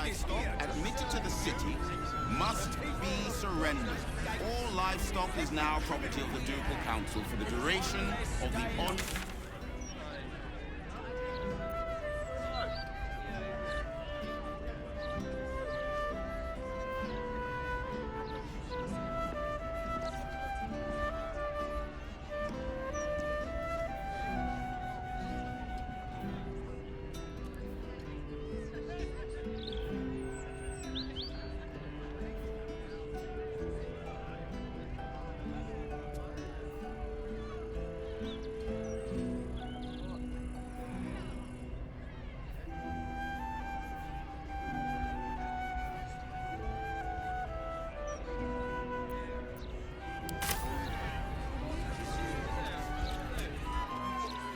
livestock admitted to the city must be surrendered. All livestock is now property of the Ducal Council for the duration of the on...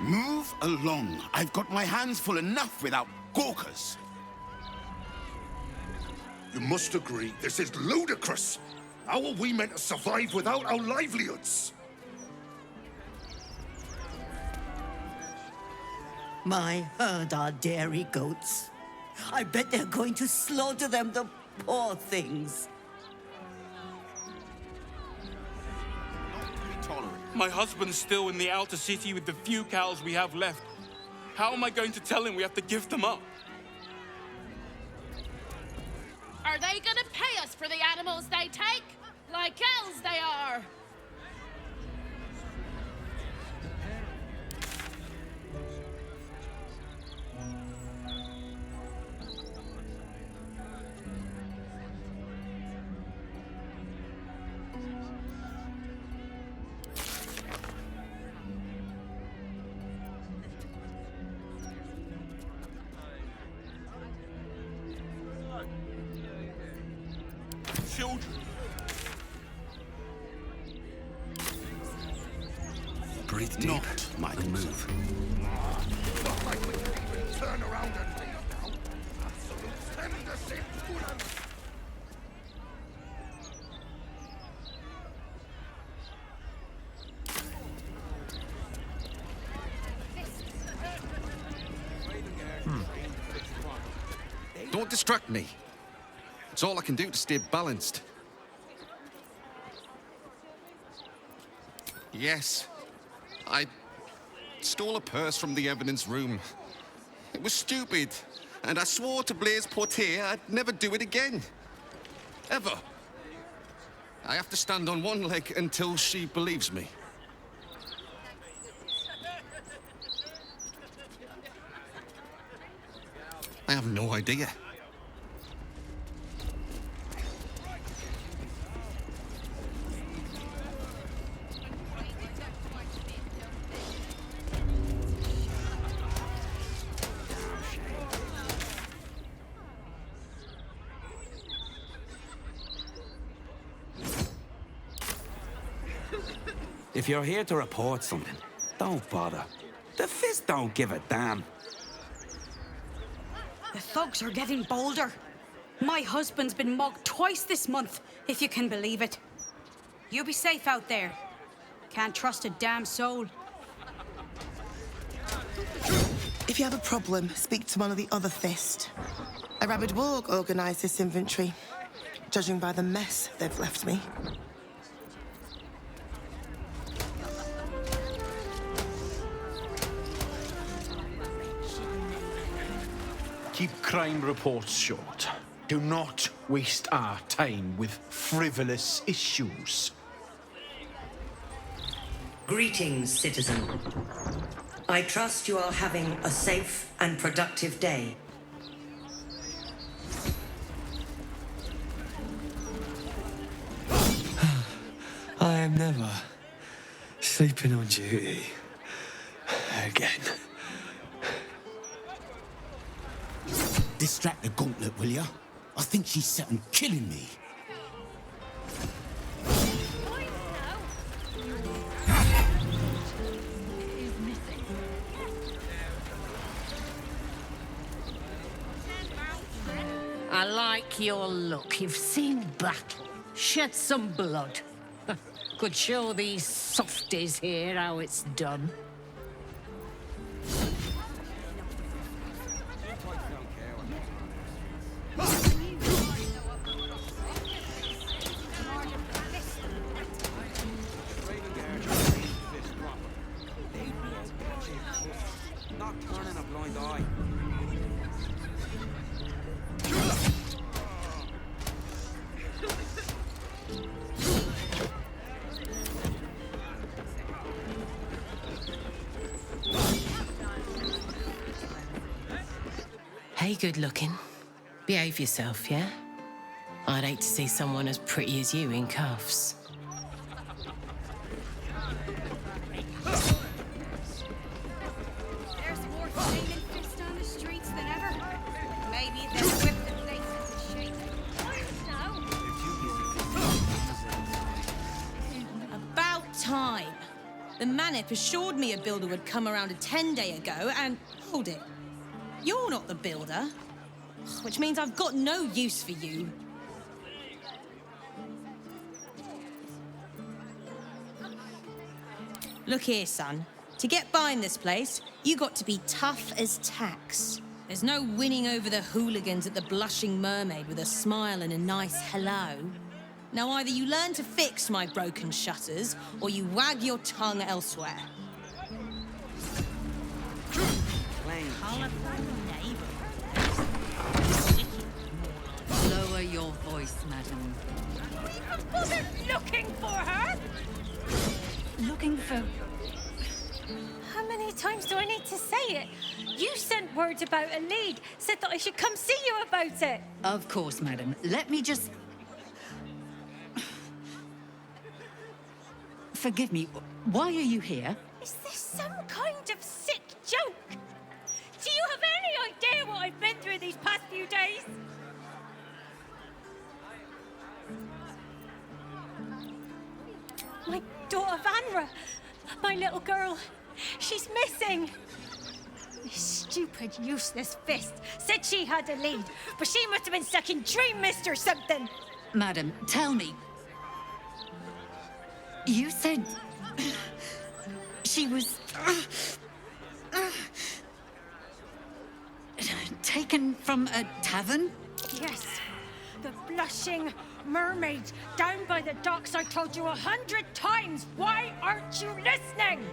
Move along. I've got my hands full enough without gawkers. You must agree, this is ludicrous. How are we meant to survive without our livelihoods? My herd are dairy goats. I bet they're going to slaughter them, the poor things. My husband's still in the outer city with the few cows we have left. How am I going to tell him we have to give them up? Are they gonna pay us for the animals they take? Like elves they are! Children. Breathe deep. Not my move. Not like we can even turn around and leave now. Absolute censorship. Don't distract me. It's all I can do to stay balanced. Yes, I stole a purse from the evidence room. It was stupid, and I swore to Blaise Portier I'd never do it again. Ever. I have to stand on one leg until she believes me. I have no idea. If you're here to report something, don't bother. The Fist don't give a damn. The thugs are getting bolder. My husband's been mugged twice this month, if you can believe it. You be safe out there. Can't trust a damn soul. If you have a problem, speak to one of the other Fist. A rabid warg organised this inventory, judging by the mess they've left me. Keep crime reports short. Do not waste our time with frivolous issues. Greetings, citizen. I trust you are having a safe and productive day. I am never sleeping on duty again. Distract the gauntlet, will ya? I think she's set on killing me. I like your look. You've seen battle. Shed some blood. Could show these softies here how it's done. stop turning a blind eye. Hey, good looking. Behave yourself, yeah? I'd hate to see someone as pretty as you in cuffs. There's more flaming fists on the streets than ever. Maybe they'll whip the place into shape. About time. The Manip assured me a builder would come around a 10-day ago, and hold it. You're not the builder, which means I've got no use for you. Look here, son. To get buying this place, you got to be tough as tax. There's no winning over the hooligans at the Blushing Mermaid with a smile and a nice hello. Now either you learn to fix my broken shutters, or you wag your tongue elsewhere. Lower your voice, madam. I wasn't looking for her! Looking for... How many times do I need to say it? You sent word about a lead, said that I should come see you about it. Of course, madam. Let me just... Forgive me, why are you here? Is this some kind of sick joke? Do you have any idea what I've been through these past few days? My daughter Vanra, my little girl, she's missing. This stupid, useless fist said she had a lead, but she must have been sucking dream mist or something. Madam, tell me. You said... she was... taken from a tavern? Yes, the Blushing Mermaid, down by the docks. I told you 100 times. Why aren't you listening?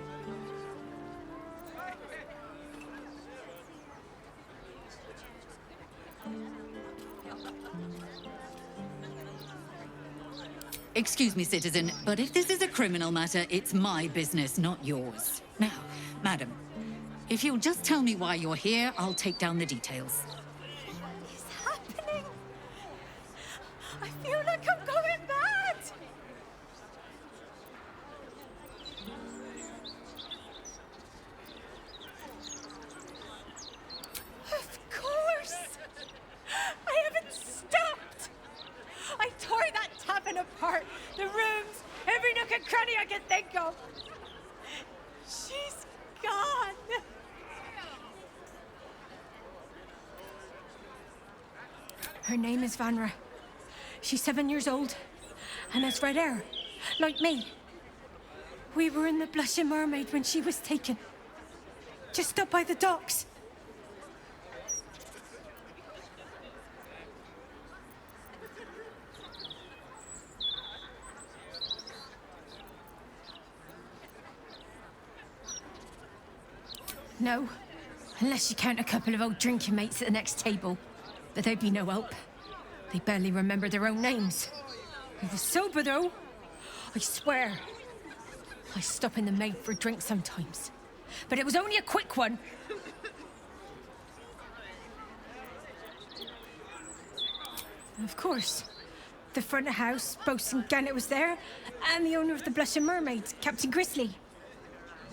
Excuse me, citizen, but if this is a criminal matter, it's my business, not yours. Now, madam, if you'll just tell me why you're here, I'll take down the details. What is happening? I feel like I'm going mad. Of course. I haven't stopped. I tore that tavern apart. The rooms, every nook and cranny I can think of. She's gone. Her name is Vanra. She's 7 years old and has red hair, like me. We were in the Blushing Mermaid when she was taken. Just up by the docks. No, unless you count a couple of old drinking mates at the next table. But they'd be no help. They barely remember their own names. I was sober, though. I swear. I stop in the maid for a drink sometimes. But it was only a quick one. Of course. The front of house, Bosun Gannet was there, and the owner of the Blushing Mermaid, Captain Grizzly.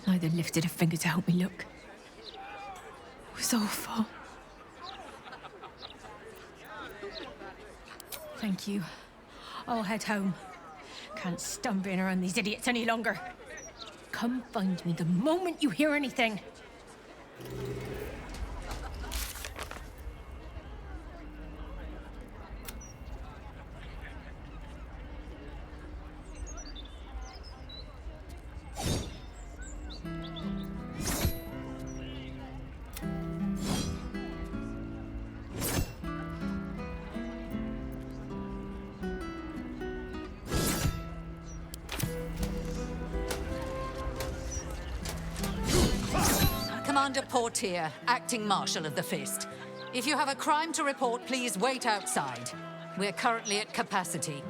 Neither lifted a finger to help me look. It was awful. Thank you. I'll head home. Can't stand being around these idiots any longer. Come find me the moment you hear anything. Commander Portier, acting Marshal of the Fist. If you have a crime to report, please wait outside. We're currently at capacity.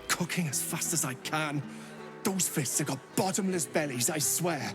Cooking as fast as I can. Those fists have got bottomless bellies, I swear.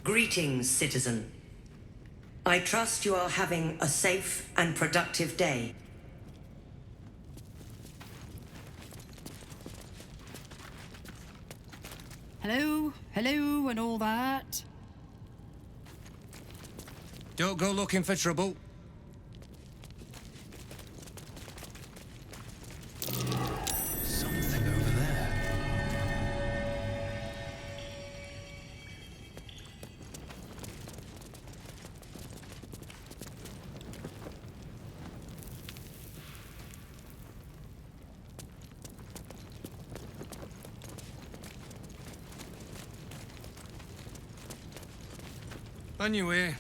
Greetings, citizen. I trust you are having a safe and productive day. Hello, hello, and all that. Don't go looking for trouble. Something over there. On your way.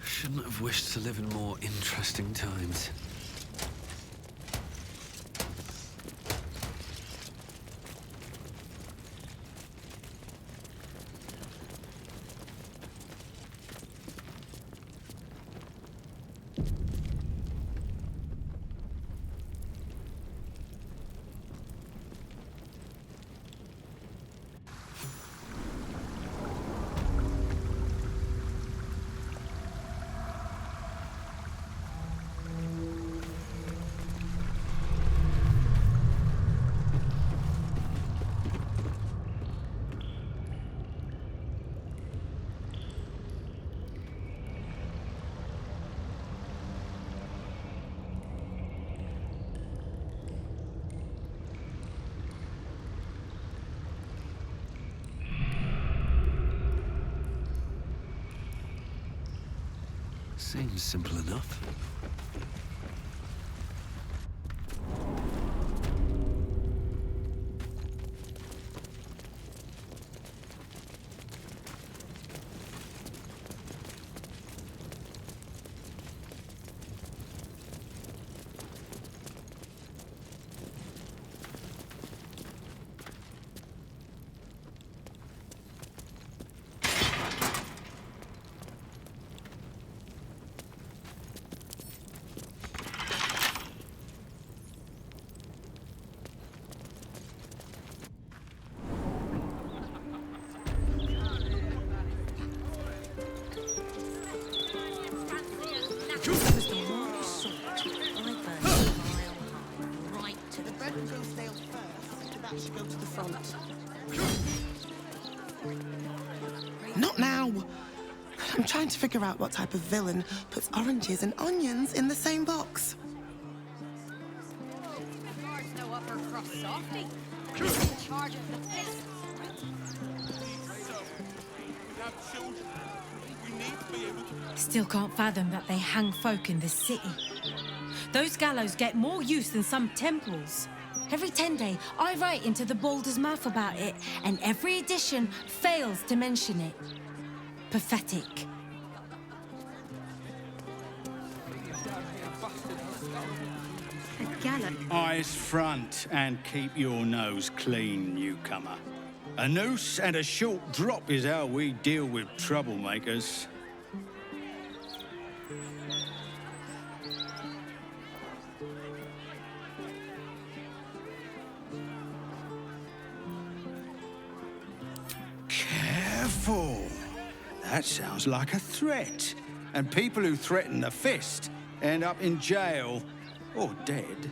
Shouldn't have wished to live in more interesting times. Seems simple enough. Not now. I'm trying to figure out what type of villain puts oranges and onions in the same box. Guards no upper crust softy. Who's in charge of the fist? Still can't fathom that they hang folk in this city. Those gallows get more use than some temples. Every 10 day, I write into the Baldur's mouth about it, and every edition fails to mention it. Pathetic. gallows. Eyes front and keep your nose clean, newcomer. A noose and a short drop is how we deal with troublemakers. Careful. That sounds like a threat. And people who threaten the fist end up in jail or dead.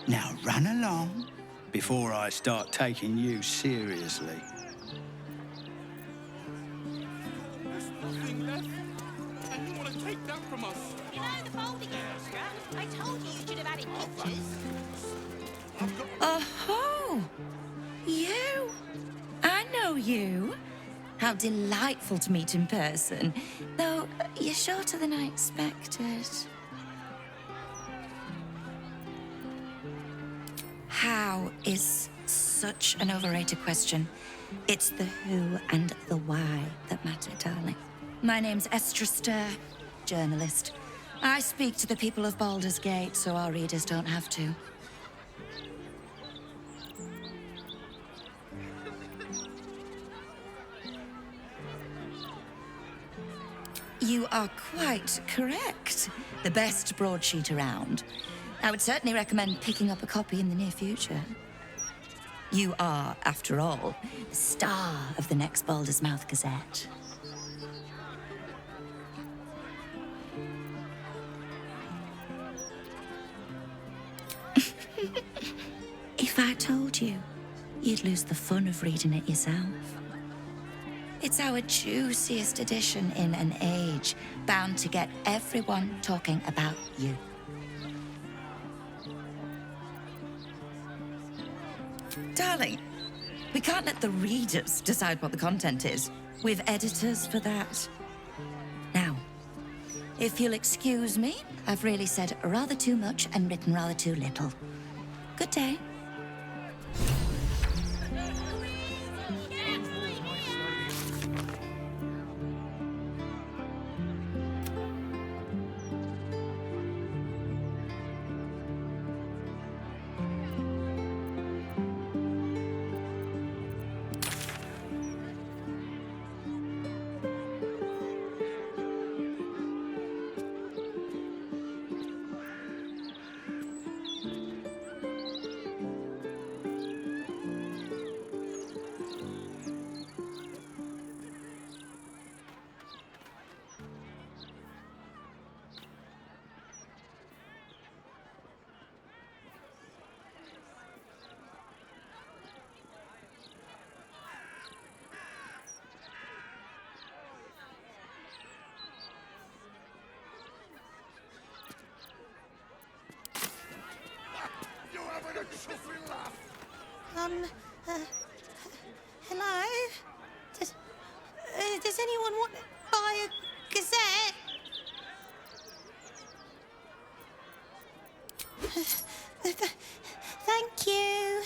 Now run along before I start taking you seriously. There's nothing left. And you want to take that from us? You know the folding extra? I told you you should have added pictures. Oh, you? I know you. How delightful to meet in person. Though, you're shorter than I expected. How is such an overrated question. It's the who and the why that matter, darling. My name's Estra Stir, journalist. I speak to the people of Baldur's Gate so our readers don't have to. You are quite correct. The best broadsheet around. I would certainly recommend picking up a copy in the near future. You are, after all, the star of the next Baldur's Mouth Gazette. If I told you, you'd lose the fun of reading it yourself. It's our juiciest edition in an age bound to get everyone talking about you. Darling, we can't let the readers decide what the content is. We've editors for that. Now, if you'll excuse me, I've really said rather too much and written rather too little. Good day. Hello? Does anyone want to buy a gazette? Thank you.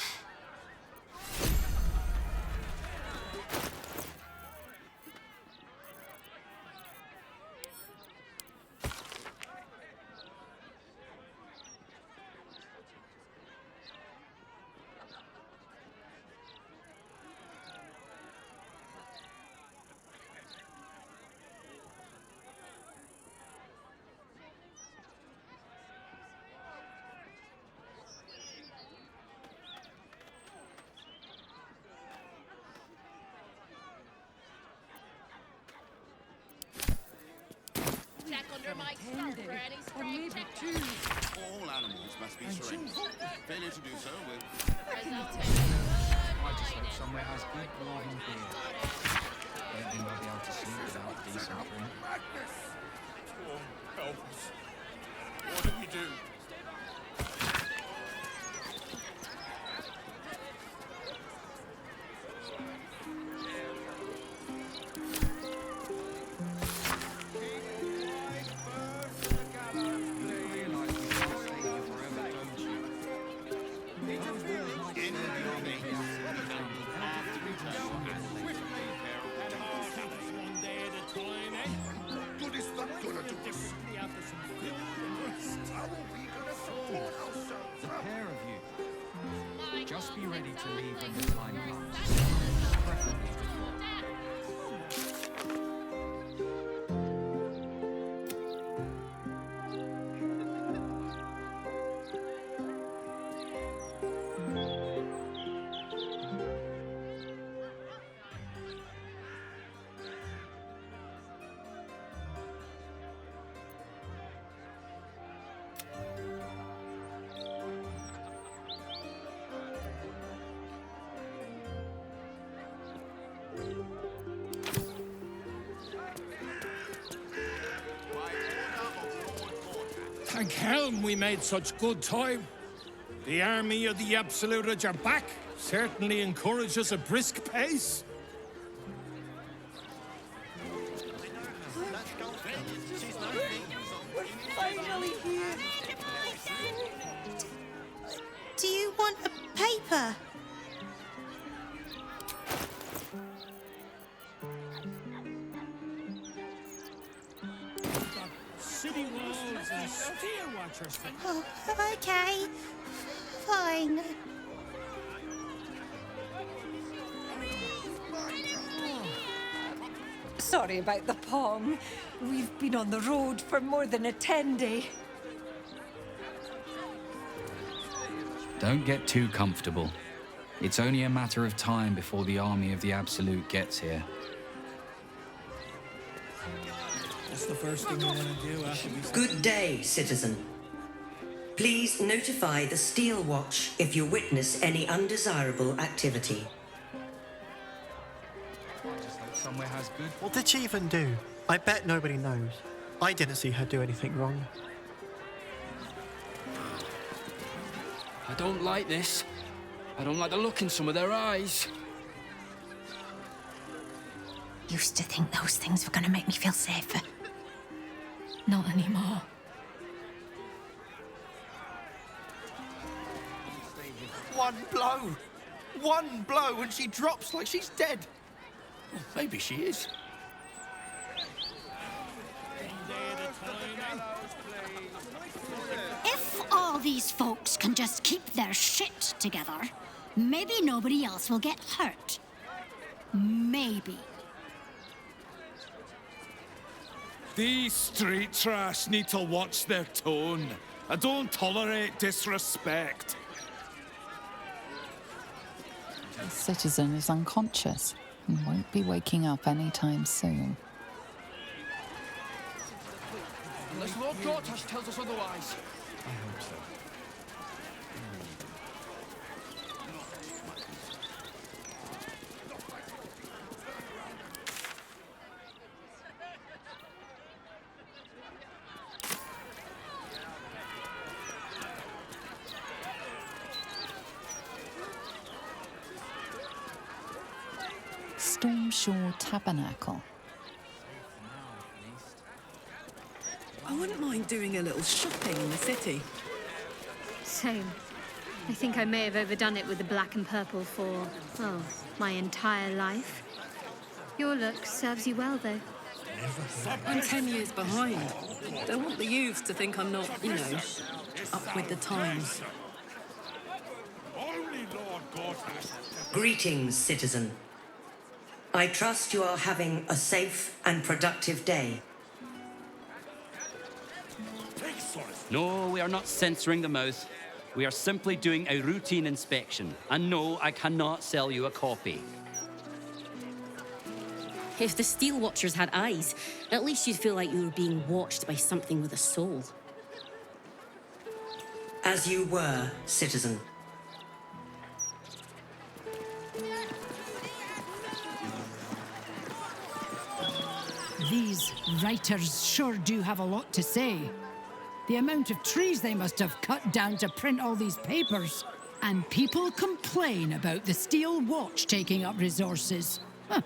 Under my skirt for any stray chicken. All animals must be surrendered. Failure to do so will... I just hope somewhere has good garden beer. Don't think I'll be able to sleep without a decent drink. Oh, help us. What do we do? Good is not gonna do us. How are we gonna support ourselves? Just be ready to leave when the time comes. Preferably before. Thank Helm we made such good time. The army of the Absolute are back. Certainly encourages a brisk pace. We're finally here. Do you want a paper? City walls and steel watchers. Oh, okay. Fine. Sorry about the pong. We've been on the road for more than a 10-day. Don't get too comfortable. It's only a matter of time before the army of the Absolute gets here. That's the first thing we want to do after we... Good day, citizen. Please notify the Steel Watch if you witness any undesirable activity. Somewhere has good. What did she even do? I bet nobody knows. I didn't see her do anything wrong. I don't like this. I don't like the look in some of their eyes. Used to think those things were gonna make me feel safer. Not anymore. One blow and she drops like she's dead. Well, maybe she is. If all these folks can just keep their shit together, maybe nobody else will get hurt. Maybe. These street trash need to watch their tone. I don't tolerate disrespect. The citizen is unconscious and won't be waking up anytime soon. Unless Lord Gortash tells us otherwise. I hope so. Stormshore Tabernacle. I wouldn't mind doing a little shopping in the city. Same. I think I may have overdone it with the black and purple for, oh, my entire life. Your look serves you well, though. I'm 10 years behind. Don't want the youth to think I'm not, you know, up with the times. Greetings, citizen. I trust you are having a safe and productive day. No, we are not censoring the mouth. We are simply doing a routine inspection. And no, I cannot sell you a copy. If the Steel Watchers had eyes, at least you'd feel like you were being watched by something with a soul. As you were, citizen. These writers sure do have a lot to say. The amount of trees they must have cut down to print all these papers. And people complain about the Steel Watch taking up resources. Huh.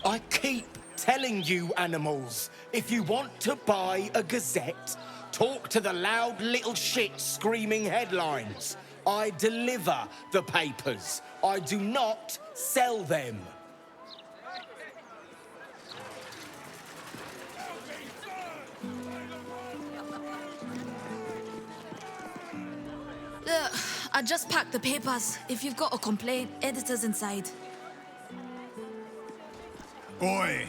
I keep telling you animals, if you want to buy a gazette, talk to the loud little shit screaming headlines. I deliver the papers. I do not sell them. I just packed the papers. If you've got a complaint, editor's inside. Boy,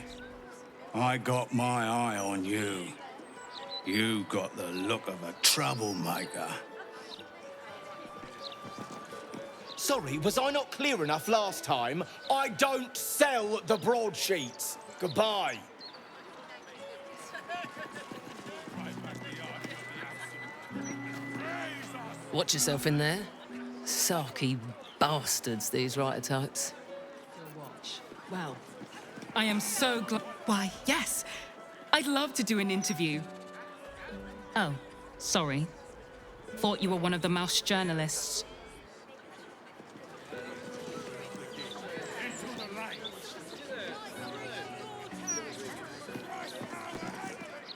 I got my eye on you. You got the look of a troublemaker. Sorry, was I not clear enough last time? I don't sell the broadsheets. Goodbye. Watch yourself in there. Sarky bastards, these writer types. Well, I am so glad. Why, yes. I'd love to do an interview. Oh, sorry. Thought you were one of the mouse journalists.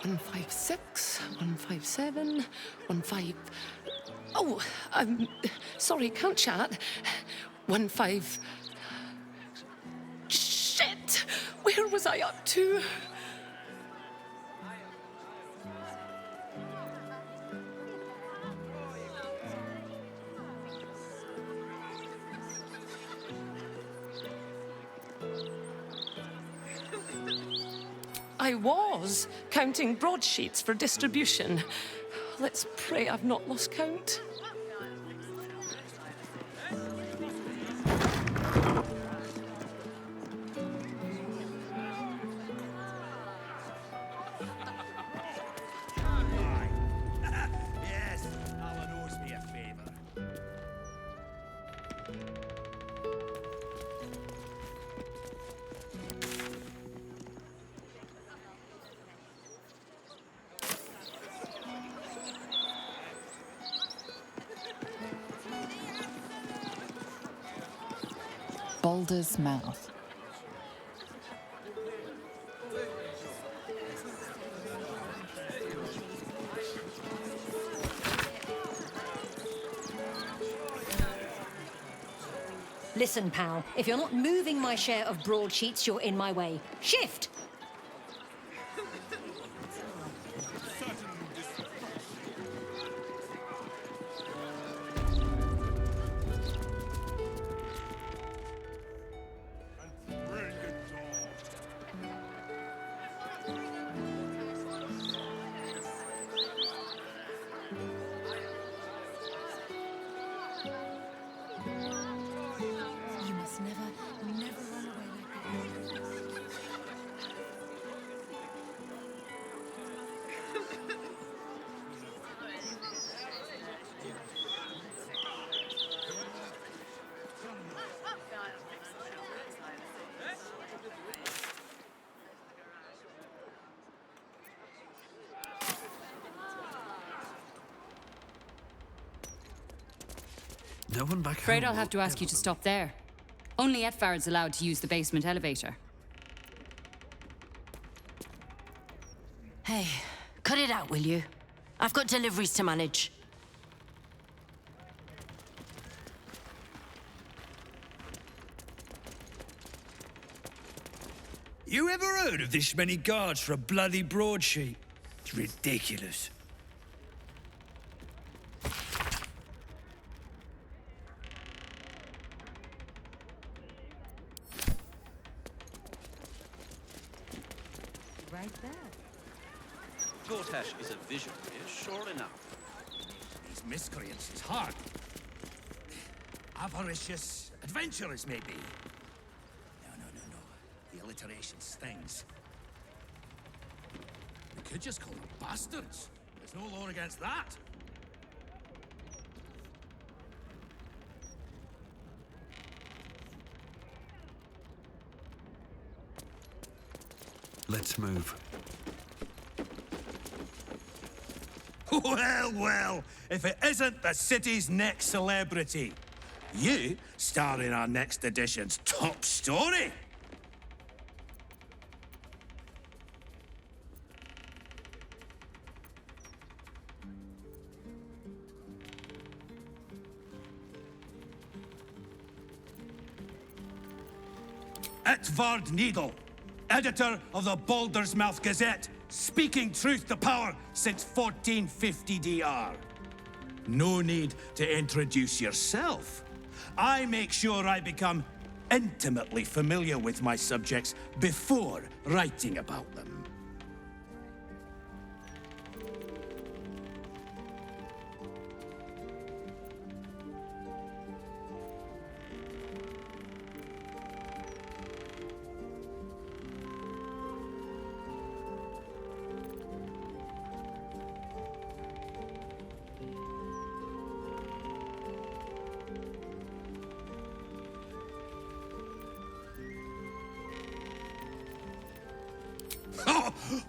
One 156, 157, 15. Oh, sorry, can't chat. 15. Shit! Where was I up to? I was counting broadsheets for distribution. Let's pray I've not lost count. Yes, Alan owes me a favor. Baldur's mouth. Listen, pal, if you're not moving my share of broadsheets, you're in my way. Shift! You must never run away like that. No one back Afraid home I'll have to ask you to stop there. Only Etfard's allowed to use the basement elevator. Hey, cut it out, will you? I've got deliveries to manage. You ever heard of this many guards for a bloody broadsheet? It's ridiculous. Right there. Gotash is a visionary, sure enough. These miscreants is hard. Avaricious, adventurous, maybe. No. The alliteration stings. We could just call them bastards. There's no law against that. Let's move. Well, if it isn't the city's next celebrity. You star in our next edition's top story. Etvard Needle, editor of the Baldur's Mouth Gazette, speaking truth to power since 1450 DR. No need to introduce yourself. I make sure I become intimately familiar with my subjects before writing about them.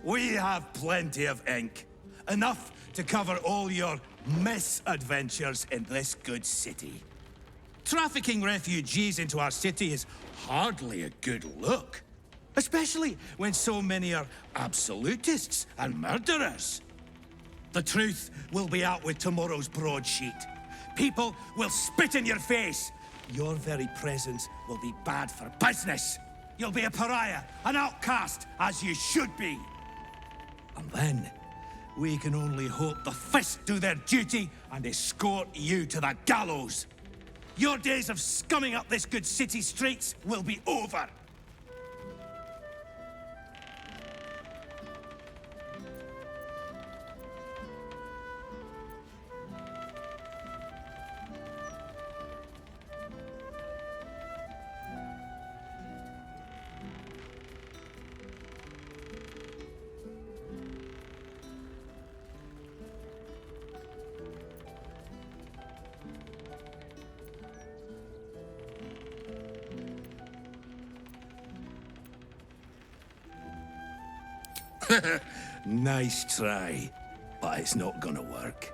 We have plenty of ink. Enough to cover all your misadventures in this good city. Trafficking refugees into our city is hardly a good look. Especially when so many are absolutists and murderers. The truth will be out with tomorrow's broadsheet. People will spit in your face. Your very presence will be bad for business. You'll be a pariah, an outcast, as you should be. And then, we can only hope the fist do their duty and escort you to the gallows. Your days of scumming up this good city streets will be over. Nice try, but it's not gonna work.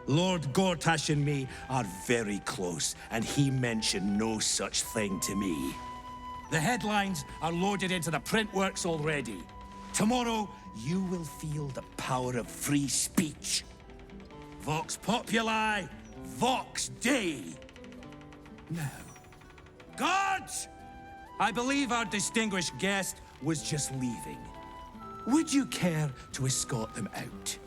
Lord Gortash and me are very close, and he mentioned no such thing to me. The headlines are loaded into the printworks already. Tomorrow, you will feel the power of free speech. Vox Populi, Vox Dei. Now, guards! I believe our distinguished guest was just leaving. Would you care to escort them out?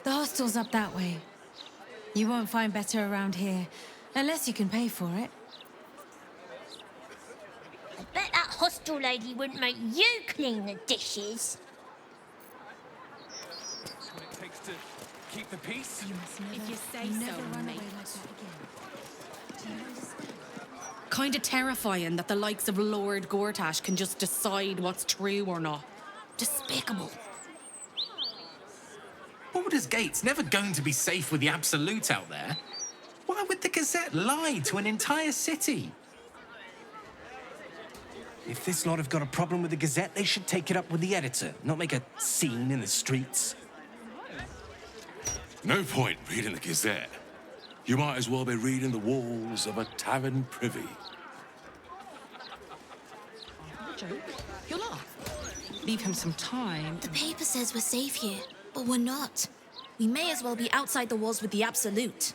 The hostel's up that way. You won't find better around here, unless you can pay for it. I bet that hostel lady wouldn't make you clean the dishes. That's what it takes to keep the peace. If you say so, mate. Kinda terrifying that the likes of Lord Gortash can just decide what's true or not. Despicable. Baldur's Gate's never going to be safe with the Absolute out there. Why would the Gazette lie to an entire city? If this lot have got a problem with the Gazette, they should take it up with the editor, not make a scene in the streets. No point reading the Gazette. You might as well be reading the walls of a tavern privy. Joke. You'll laugh. Leave him some time. The paper says we're safe here, but we're not. We may as well be outside the walls with the Absolute.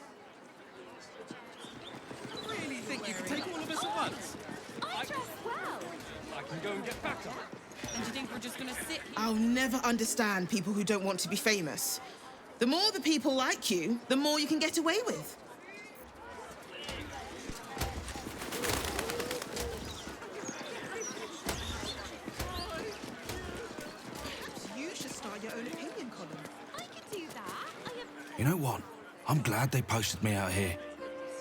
Really think you can take all of us at once? I dress well. I can go and get back up. And you think we're just gonna sit? I'll never understand people who don't want to be famous. The more the people like you, the more you can get away with. You should start your own opinion column. I could do that. I have You know what? I'm glad they posted me out here.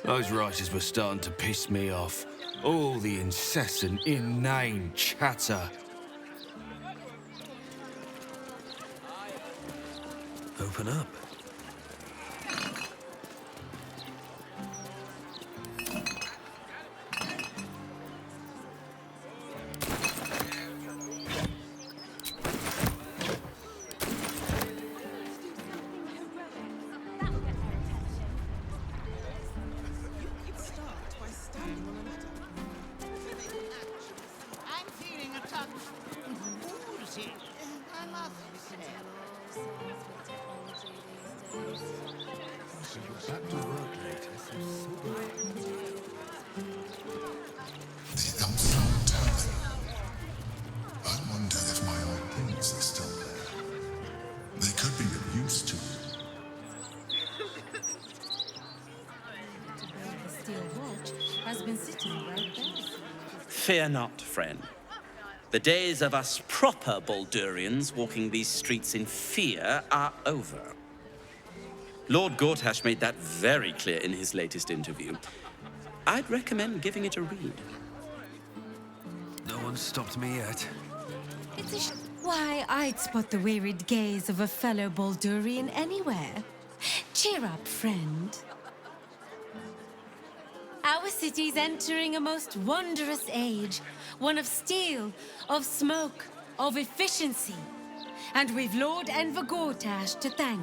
Those writers were starting to piss me off. All the incessant, inane chatter. Open up. The Elfsong Tavern. I wonder if my old things are still there. They could be of use to you. The steel watch has been sitting right there. Fear not, friend. The days of us proper Baldurians walking these streets in fear are over. Lord Gortash made that very clear in his latest interview. I'd recommend giving it a read. No one stopped me yet. Why, I'd spot the wearied gaze of a fellow Baldurian anywhere. Cheer up, friend. Our city's entering a most wondrous age. One of steel, of smoke, of efficiency. And we've Lord Enver Gortash to thank.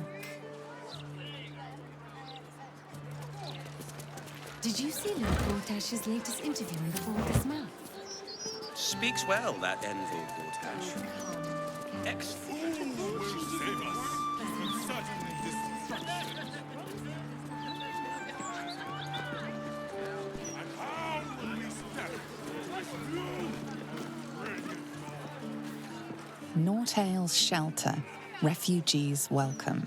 Did you see Lord Gortash's latest interview in the Fourth's Mouth? Speaks well, that Enver Gortash. Excellent. Nortale's shelter. Refugees welcome.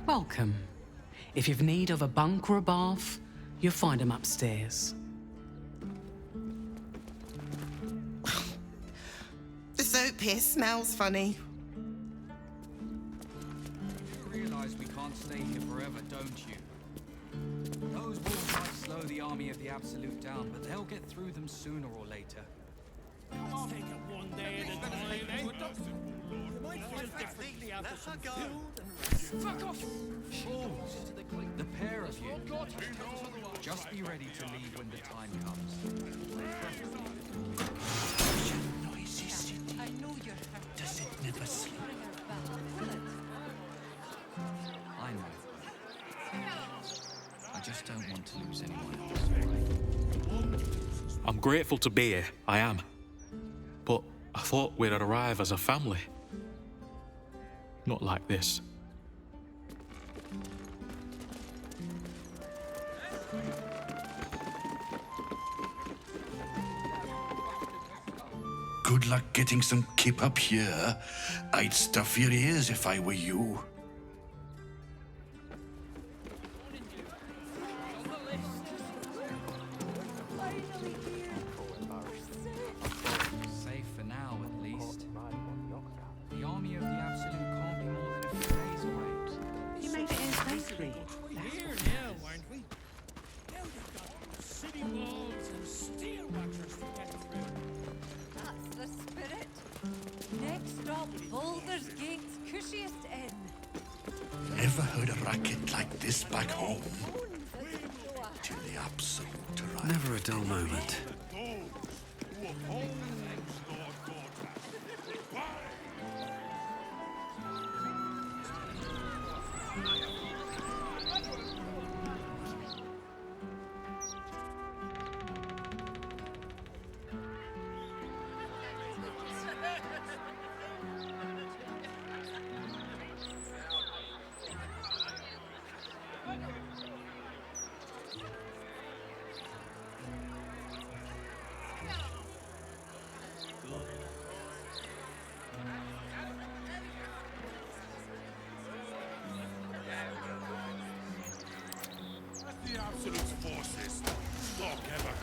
Welcome. If you've need of a bunk or a bath, you'll find them upstairs. The soap here smells funny. You realize we can't stay here forever, don't you? Those walls might slow the army of the Absolute down, but they'll get through them sooner or later. I'll take it one day at a time, eh? You might feel differently after some food. Fuck off! Fools! The pair of you. Just be ready to leave when the time comes. I know you're hurt. Does it never sleep? I know. I just don't want to lose anyone else. I'm grateful to be here, I am. But I thought we'd arrive as a family. Not like this. Good luck getting some kip up here. I'd stuff your ears if I were you. Safe for now, at least. The army of the Absolute can't be more than a few days away. You made it in safely. We're here now, aren't we? Now you've got city walls and steel watchers to get through. That's the spirit. Next stop, Baldur's Gate's cushiest inn. Never heard a racket like this back home. Till the Absolute arrives. Never a dull moment. The Absolute's forces. Look, ever.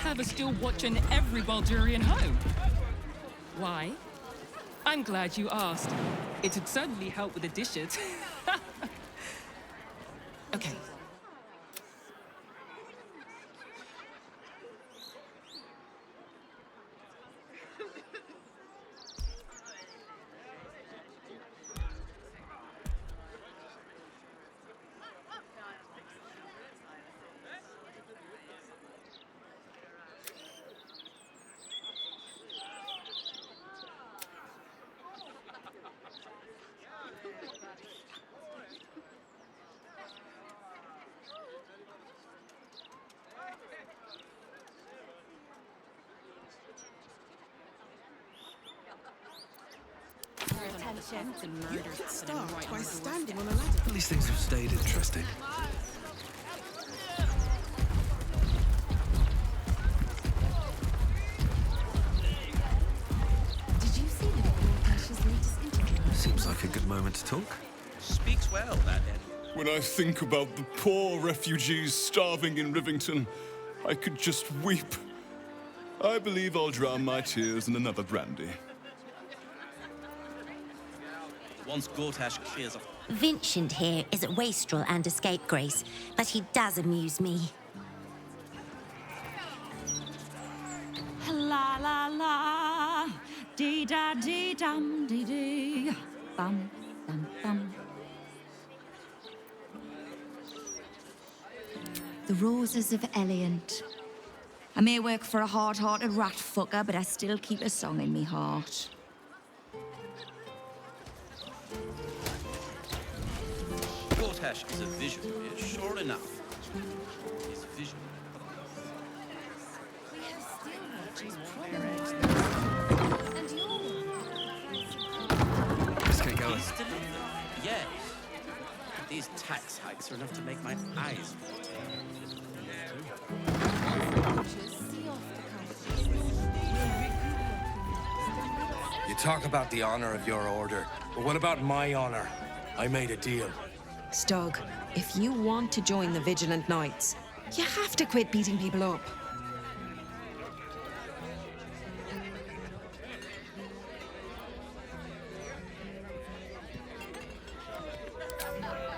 have us still watching every Baldurian home. Why? I'm glad you asked. It'd certainly help with the dishes. Okay. You can start by standing on a ladder. At least things have stayed interesting. Did you see the Gortash's latest interview? Seems like a good moment to talk. Speaks well, that end. When I think about the poor refugees starving in Rivington, I could just weep. I believe I'll drown my tears in another brandy. Once Gortash clears off. Vincent here is a wastrel and a scapegrace, but he does amuse me. La la la, dee da dee dum dee dee, bum bum bum. The Roses of Eliant. I may work for a hard-hearted rat fucker, but I still keep a song in me heart. Gortash is a visionary, sure enough. His vision. We have still watchers and Let's get going. Yes. These tax hikes are enough to make my eyes water. You talk about the honor of your order, but what about my honor? I made a deal. Stug, if you want to join the Vigilant Knights, you have to quit beating people up.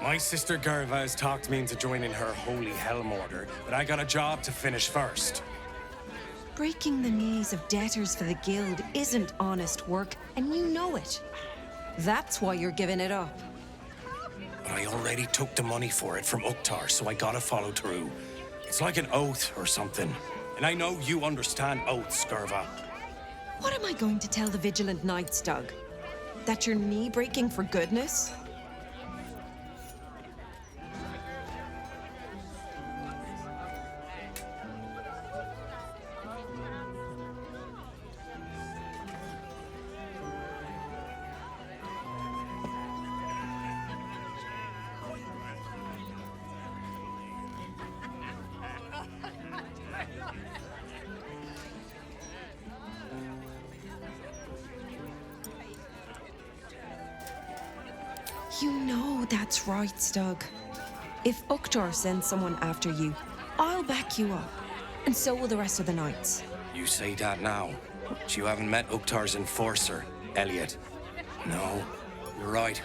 My sister Gerva has talked me into joining her Holy Helm Order, but I got a job to finish first. Breaking the knees of debtors for the Guild isn't honest work, and you know it. That's why you're giving it up. But I already took the money for it from Uktar, so I gotta follow through. It's like an oath or something. And I know you understand oaths, Gerva. What am I going to tell the Vigilant Knights, Doug? That you're knee-breaking for goodness? You know that's right, Stug. If Uktar sends someone after you, I'll back you up. And so will the rest of the knights. You say that now, but you haven't met Uktar's enforcer, Elliot. No, you're right.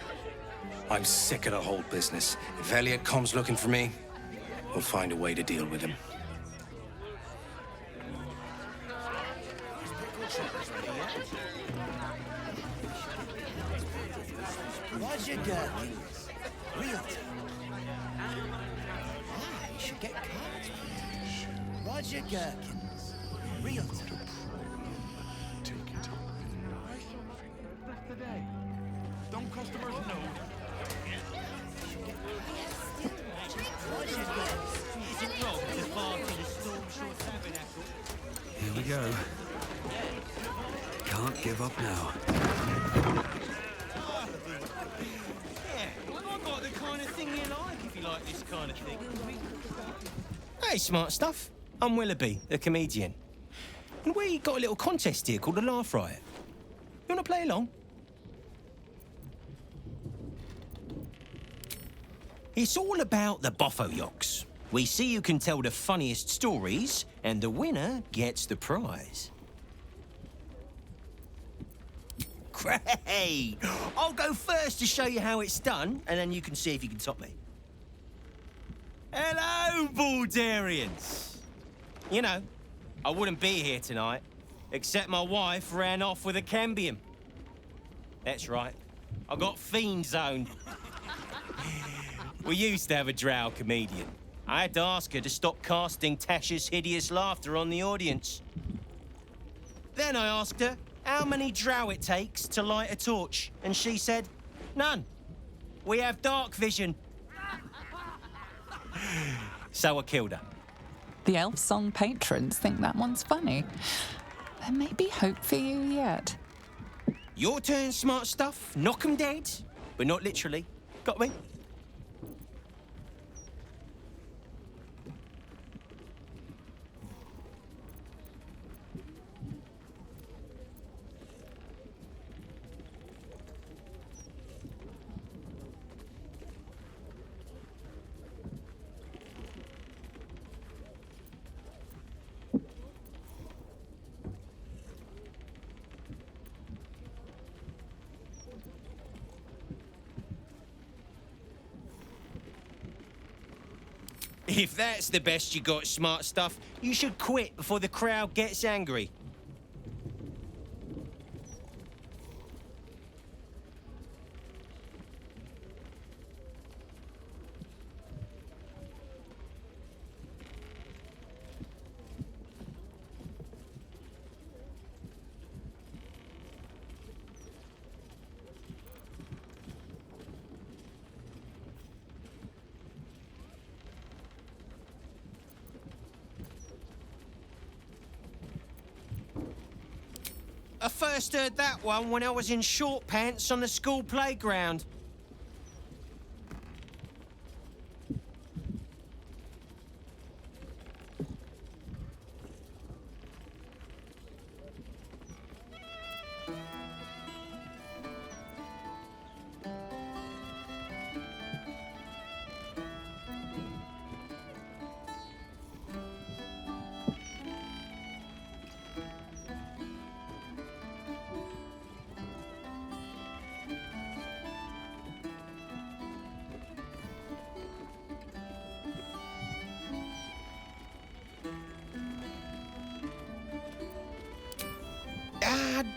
I'm sick of the whole business. If Elliot comes looking for me, we'll find a way to deal with him. Roger Gherkins, realtor. You should get cards. Roger Gherkins, realtor. Don't customers know? Here we go. Can't give up now. Hey, smart stuff. I'm Willoughby, the comedian. And we got a little contest here called the Laugh Riot. You want to play along? It's all about the Boffo Yocks. We see who can tell the funniest stories, and the winner gets the prize. Great! I'll go first to show you how it's done, and then you can see if you can top me. Hello, Baldurians! You know, I wouldn't be here tonight, except my wife ran off with a cambion. That's right, I got fiend zoned. We used to have a drow comedian. I had to ask her to stop casting Tasha's hideous laughter on the audience. Then I asked her how many drow it takes to light a torch, and she said, none. We have dark vision. So I killed her. The Elfsong patrons think that one's funny. There may be hope for you yet. Your turn, smart stuff. Knock 'em dead, but not literally. Got me? If that's the best you got, smart stuff, you should quit before the crowd gets angry. I first heard that one when I was in short pants on the school playground.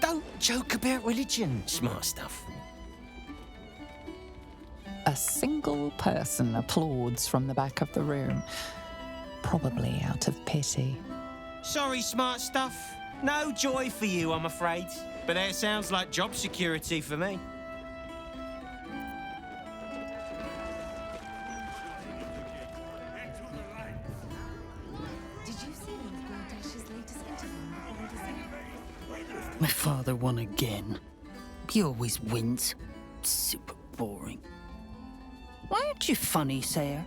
Don't joke about religion, smart stuff. A single person applauds from the back of the room, probably out of pity. Sorry, smart stuff. No joy for you, I'm afraid. But that sounds like job security for me. My father won again. He always wins. Super boring. Why aren't you funny, Sayer?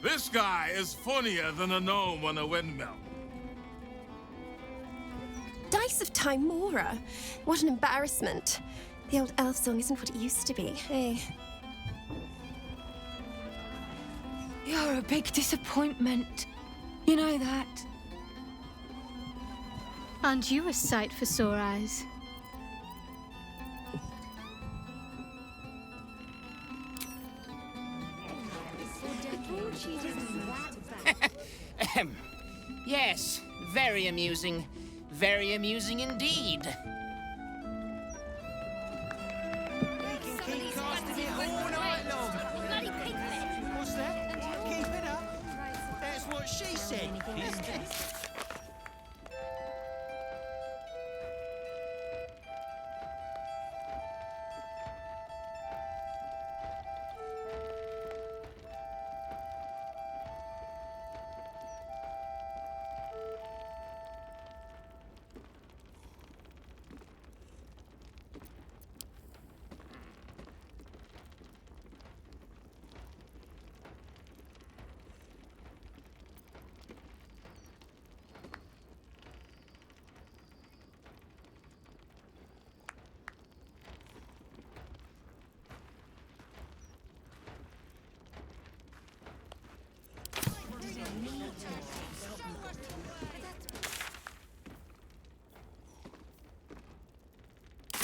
This guy is funnier than a gnome on a windmill. Dice of Timora. What an embarrassment. The old Elfsong isn't what it used to be, hey? You're a big disappointment. You know that. Aren't you a sight for sore eyes? Yes, very amusing. Very amusing indeed. What's that? Keep it up. That's what she said.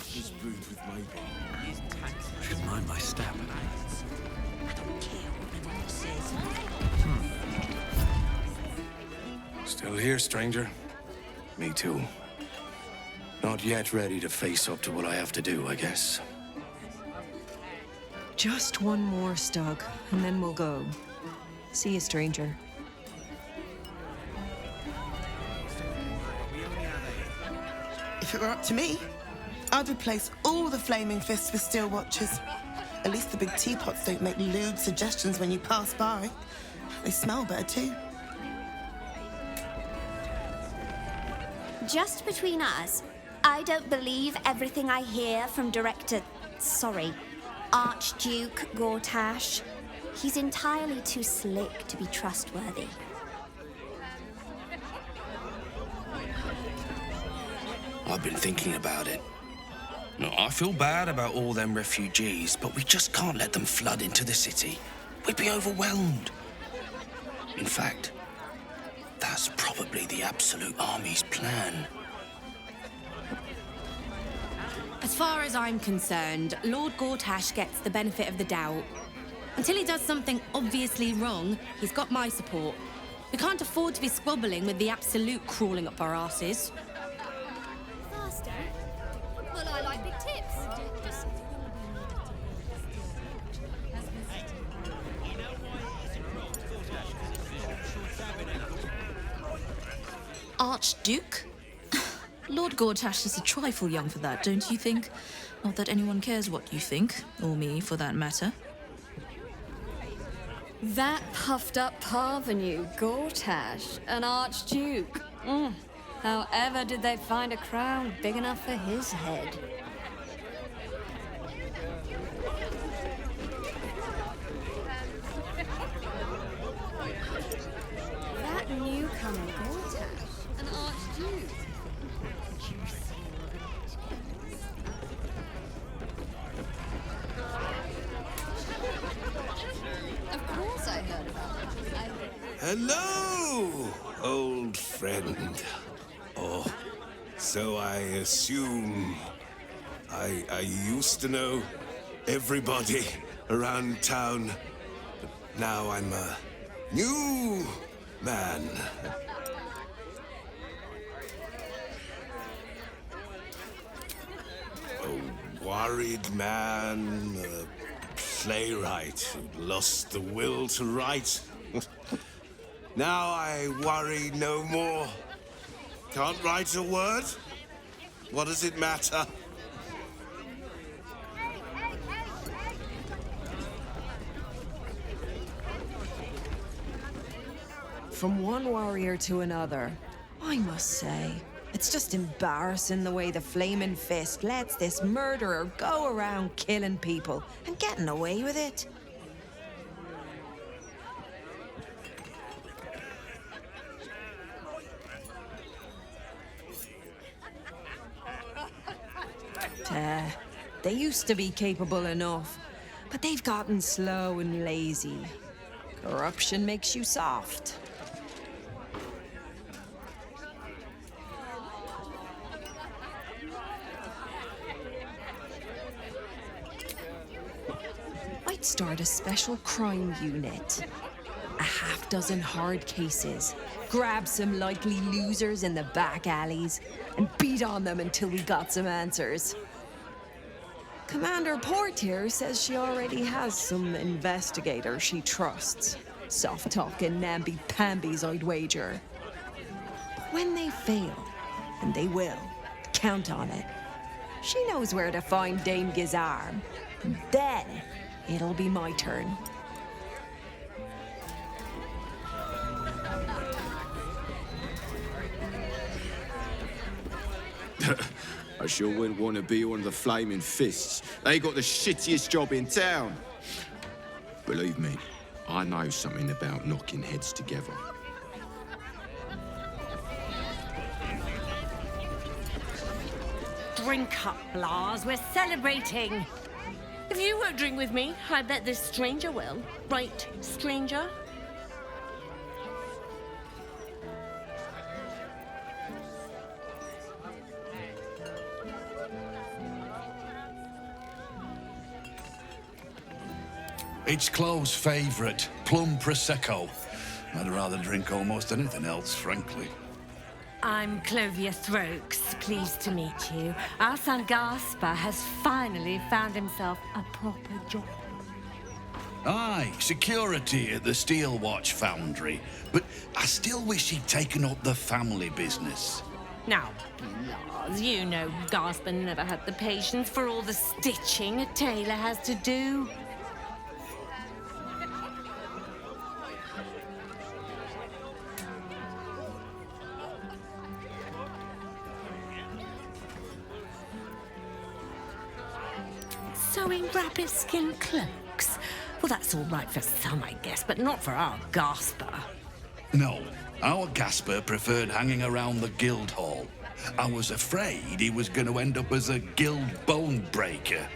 He's brewed with maybe. Should mind my step. Still here, stranger? Me too. Not yet ready to face up to what I have to do, I guess. Just one more, Stug, and then we'll go. See you, stranger. If it were up to me, I'd replace all the flaming fists with steel watches. At least the big teapots don't make lewd suggestions when you pass by. They smell better too. Just between us, I don't believe everything I hear from Archduke Gortash. He's entirely too slick to be trustworthy. I've been thinking about it. No, I feel bad about all them refugees, but we just can't let them flood into the city. We'd be overwhelmed. In fact, that's probably the Absolute Army's plan. As far as I'm concerned, Lord Gortash gets the benefit of the doubt. Until he does something obviously wrong, he's got my support. We can't afford to be squabbling with the Absolute crawling up our asses. Faster? Well, I like big tips. Archduke? Lord Gortash is a trifle young for that, don't you think? Not that anyone cares what you think, or me for that matter. That puffed up parvenu, Gortash, an archduke. However did they find a crown big enough for his head? That newcomer, Gortash, an archduke. Of course I heard about it. Hello, old friend. Oh, so I assume I used to know everybody around town, but now I'm a new man. A worried man, a playwright who lost the will to write. Now I worry no more. Can't write a word? What does it matter? From one warrior to another, I must say, it's just embarrassing the way the Flaming Fist lets this murderer go around killing people and getting away with it. They used to be capable enough, but they've gotten slow and lazy. Corruption makes you soft. I'd start a special crime unit. A half-dozen hard cases. Grab some likely losers in the back alleys and beat on them until we got some answers. Commander Portier says she already has some investigators she trusts. Soft-talking namby-pambies, I'd wager. When they fail, and they will, count on it. She knows where to find Dame Gizarm. Then it'll be my turn. I sure wouldn't want to be one of the Flaming Fists. They got the shittiest job in town. Believe me, I know something about knocking heads together. Drink up, Blas. We're celebrating. If you won't drink with me, I bet this stranger will. Right, stranger? It's Chloe's favourite, plum prosecco. I'd rather drink almost anything else, frankly. I'm Clovia Throaks, pleased to meet you. Our son Gaspar has finally found himself a proper job. Aye, security at the Steel Watch Foundry. But I still wish he'd taken up the family business. Now, Lars, you know Gaspar never had the patience for all the stitching a tailor has to do. Sewing rabbit skin cloaks? Well, that's all right for some, I guess, but not for our Gaspar. No, our Gaspar preferred hanging around the guild hall. I was afraid he was going to end up as a guild bone breaker.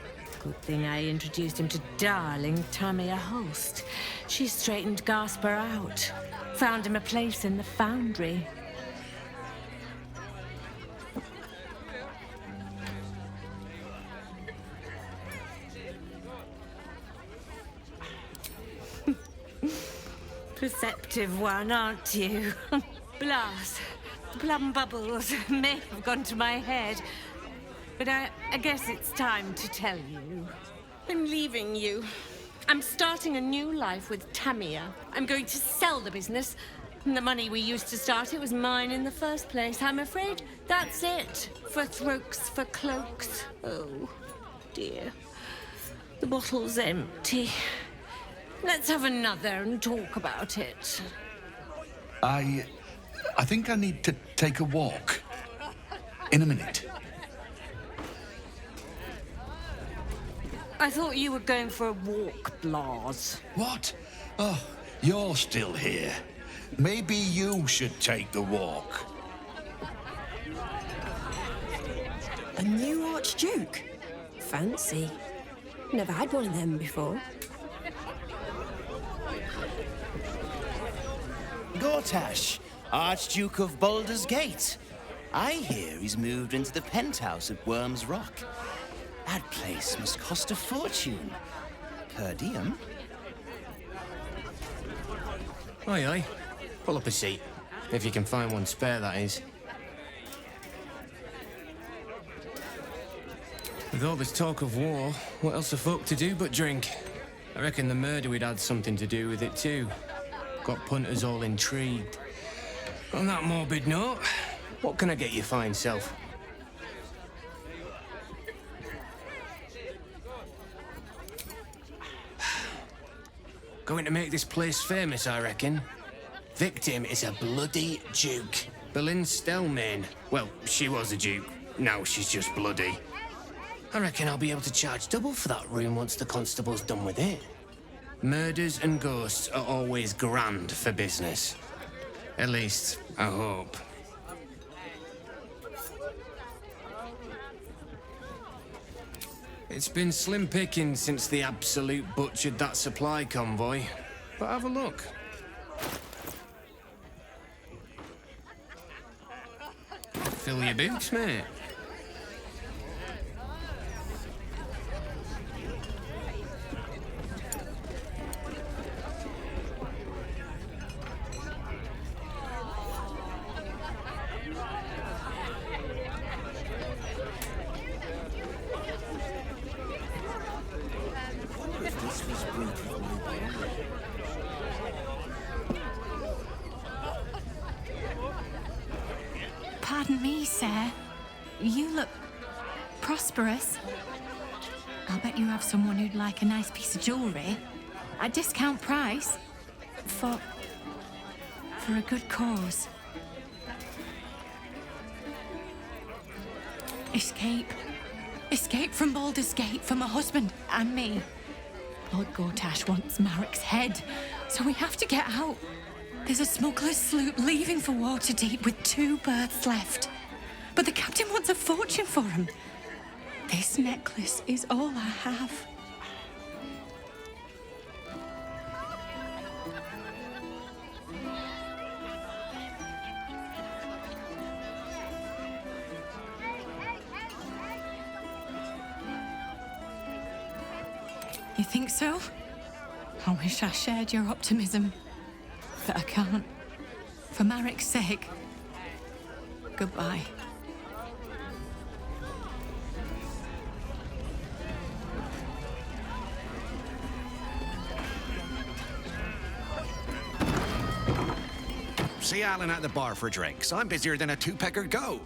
Good thing I introduced him to darling Tamia Host. She straightened Gaspar out, found him a place in the foundry. Perceptive one, aren't you? Blast. Plum bubbles may have gone to my head, but I guess it's time to tell you. I'm leaving you. I'm starting a new life with Tamia. I'm going to sell the business. The money we used to start it was mine in the first place. I'm afraid that's it for Throaks for Cloaks. Oh, dear. The bottle's empty. Let's have another and talk about it. I think I need to take a walk. In a minute. I thought you were going for a walk, Blas. What? Oh, you're still here. Maybe you should take the walk. A new Archduke? Fancy. Never had one of them before. Gortash, Archduke of Baldur's Gate. I hear he's moved into the penthouse at Worm's Rock. That place must cost a fortune. Per diem? Aye, aye. Pull up a seat. If you can find one spare, that is. With all this talk of war, what else are folk to do but drink? I reckon the murder we'd had something to do with it too. Got punters all intrigued. On that morbid note, what can I get you fine self? Going to make this place famous, I reckon. Victim is a bloody duke. Boleyn Stelmane. Well, she was a duke. Now she's just bloody. I reckon I'll be able to charge double for that room once the constable's done with it. Murders and ghosts are always grand for business. At least, I hope. It's been slim pickings since the Absolute butchered that supply convoy. But have a look. Fill your boots, mate. Pardon me, sir. You look prosperous. I'll bet you have someone who'd like a nice piece of jewellery at discount price for a good cause. Escape. Escape from Baldur's Gate for my husband and me. Lord Gortash wants Marek's head, so we have to get out. There's a smuggler's sloop leaving for Waterdeep with 2 berths left. But the captain wants a fortune for him. This necklace is all I have. You think so? I wish I shared your optimism, but I can't. For Marek's sake, goodbye. See Alan at the bar for drinks. I'm busier than a two-pecker go.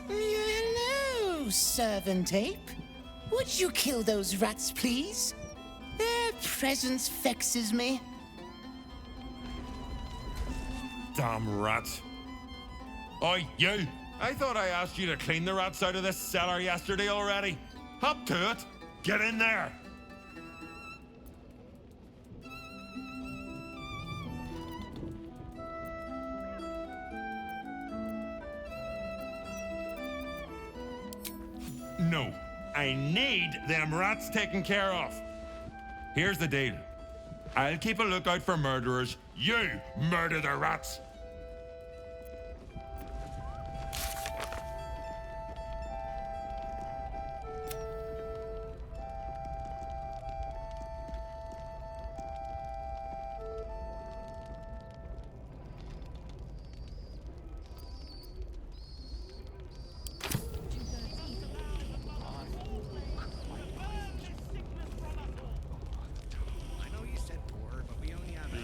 Hello, servant ape. Would you kill those rats, please? Their presence vexes me. Damn rats. Oi, you! I thought I asked you to clean the rats out of this cellar yesterday already. Hop to it. Get in there. No, I need them rats taken care of. Here's the deal. I'll keep a lookout for murderers. You murder the rats.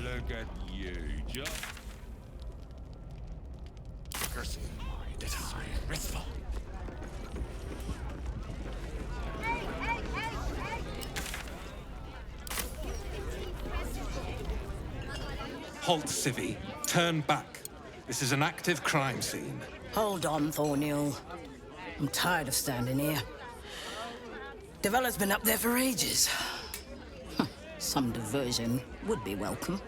Look at you, just. Cursing mind, disgraceful. Halt, Civvy. Turn back. This is an active crime scene. Hold on, Thornhill. I'm tired of standing here. Devella's been up there for ages. Some diversion would be welcome.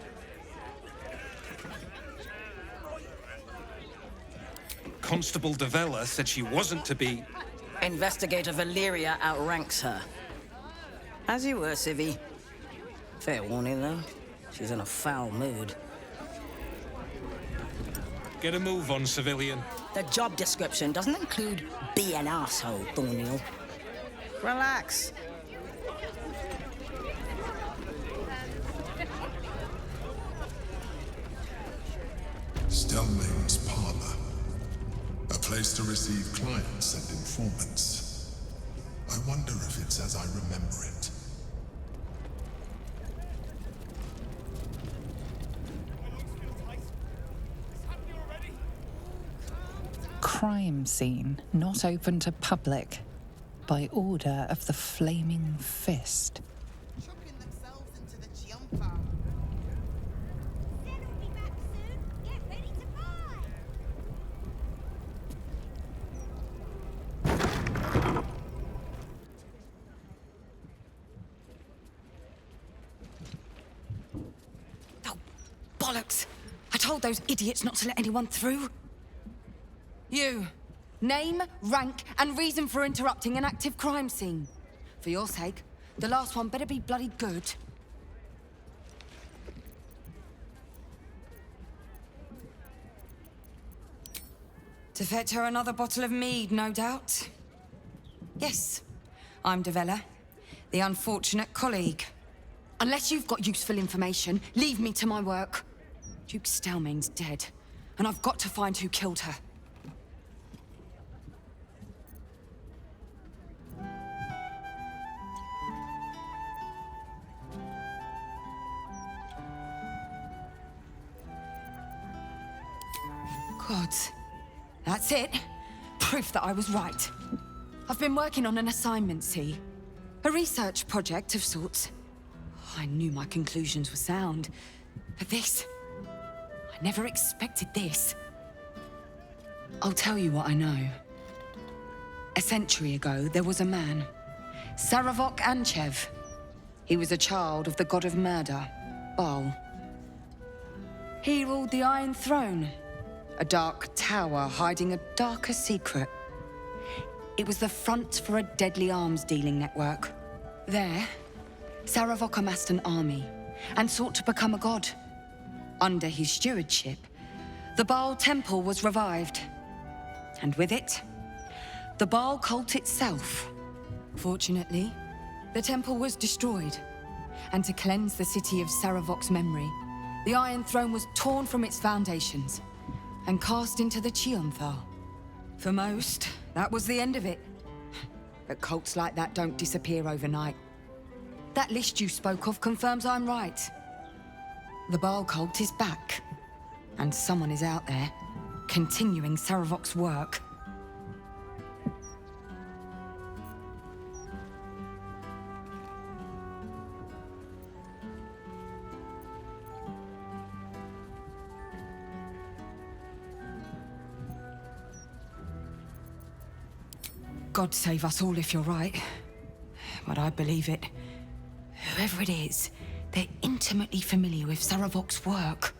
Constable Devella said she wasn't to be... Investigator Valeria outranks her. As you were, Civvy. Fair warning, though. She's in a foul mood. Get a move on, civilian. The job description doesn't include be an asshole, Thornhill. Relax. Stelmane's parlor. A place to receive clients and informants. I wonder if it's as I remember it. Crime scene not open to public by order of the Flaming Fist. Bollocks! I told those idiots not to let anyone through. You. Name, rank, and reason for interrupting an active crime scene. For your sake, the last one better be bloody good. To fetch her another bottle of mead, no doubt. Yes, I'm Devella, the unfortunate colleague. Unless you've got useful information, leave me to my work. Duke Stelmane's dead, and I've got to find who killed her. Gods. That's it. Proof that I was right. I've been working on an assignment, see? A research project of sorts. I knew my conclusions were sound. But this... I never expected this. I'll tell you what I know. A century ago, there was a man. Saravok Anchev. He was a child of the god of murder, Baal. He ruled the Iron Throne. A dark tower hiding a darker secret. It was the front for a deadly arms-dealing network. There, Saravok amassed an army and sought to become a god. Under his stewardship, the Baal Temple was revived. And with it, The Baal cult itself. Fortunately, the temple was destroyed. And to cleanse the city of Saravok's memory, the Iron Throne was torn from its foundations and cast into the Chionthar. For most, that was the end of it. But cults like that don't disappear overnight. That list you spoke of confirms I'm right. The Baal cult is back. And someone is out there, continuing Saravok's work. God save us all if you're right. But I believe it. Whoever it is, they're intimately familiar with Saravok's work.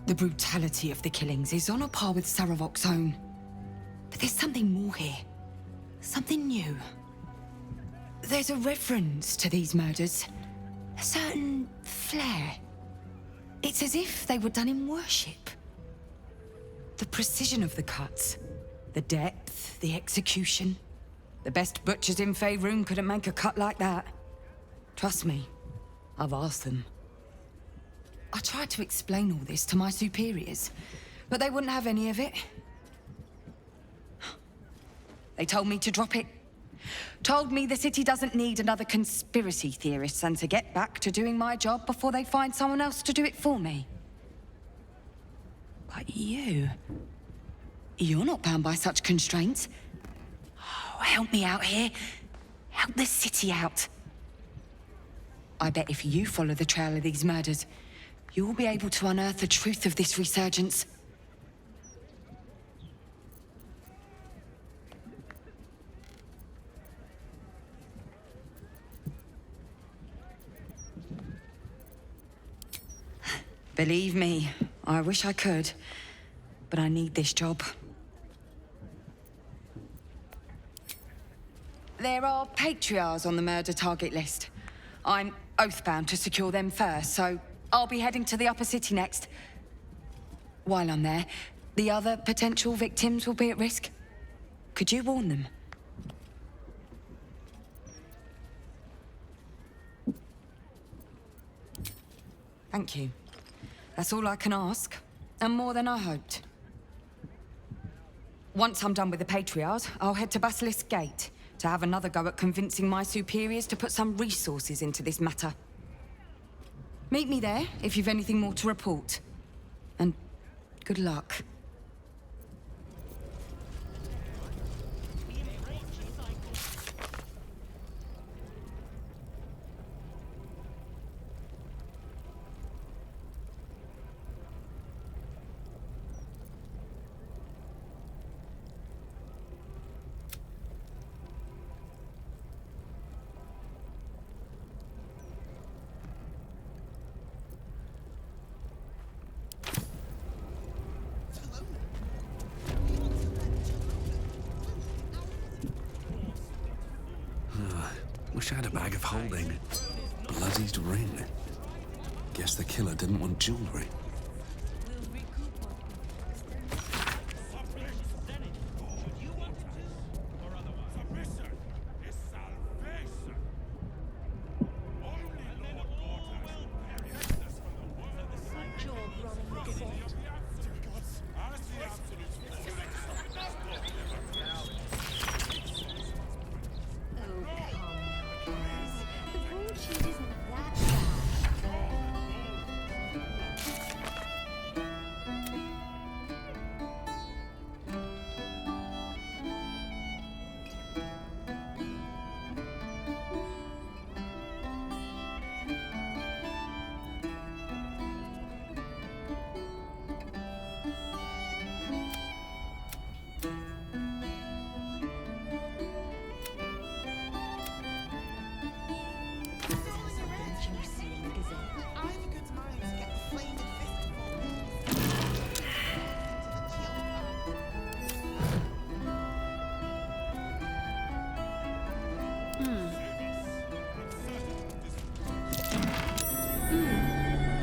The brutality of the killings is on a par with Saravok's own. But there's something more here. Something new. There's a reference to these murders. A certain flair. It's as if they were done in worship. The precision of the cuts. The depth, the execution. The best butchers in Faerun couldn't make a cut like that. Trust me, I've asked them. I tried to explain all this to my superiors, but they wouldn't have any of it. They told me to drop it. Told me the city doesn't need another conspiracy theorist and to get back to doing my job before they find someone else to do it for me. But you're not bound by such constraints. Oh, help me out here. Help the city out. I bet if you follow the trail of these murders, you'll be able to unearth the truth of this resurgence. Believe me, I wish I could, but I need this job. There are patriarchs on the murder target list. I'm oath-bound to secure them first, so I'll be heading to the upper city next. While I'm there, the other potential victims will be at risk. Could you warn them? Thank you. That's all I can ask, and more than I hoped. Once I'm done with the Patriarchs, I'll head to Basilisk Gate to have another go at convincing my superiors to put some resources into this matter. Meet me there if you've anything more to report. And good luck. Wish I had a bag of holding. Bloodied ring. Guess the killer didn't want jewelry.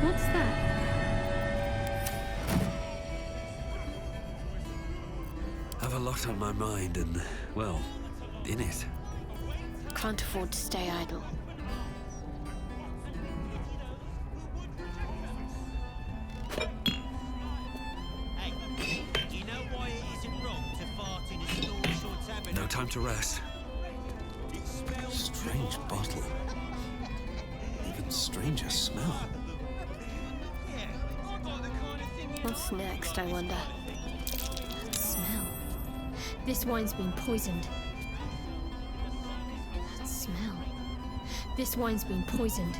What's that? Have a lot lot on my mind and, well, in it. Can't afford to stay idle. No time to rest. Strange bottle. Even stranger smell. What's next, I wonder? That smell. This wine's been poisoned. That smell. This wine's been poisoned.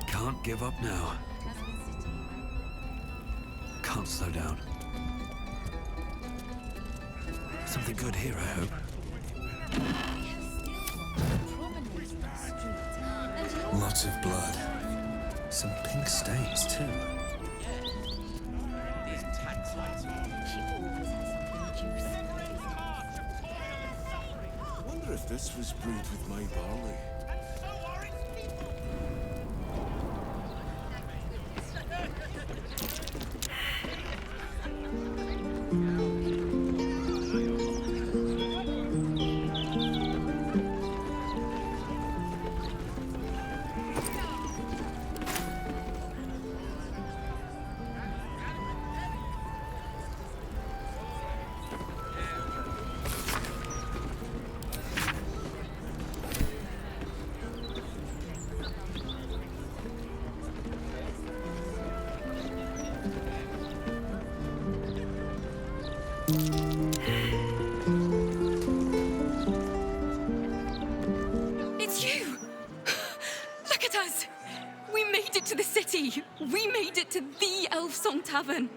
Can't give up now. Can't slow down. Something good here, I hope. Lots of blood. Some pink stains, too. I wonder if this was brewed with my barley. It's you! Look at us! We made it to the city! We made it to the Elfsong Tavern!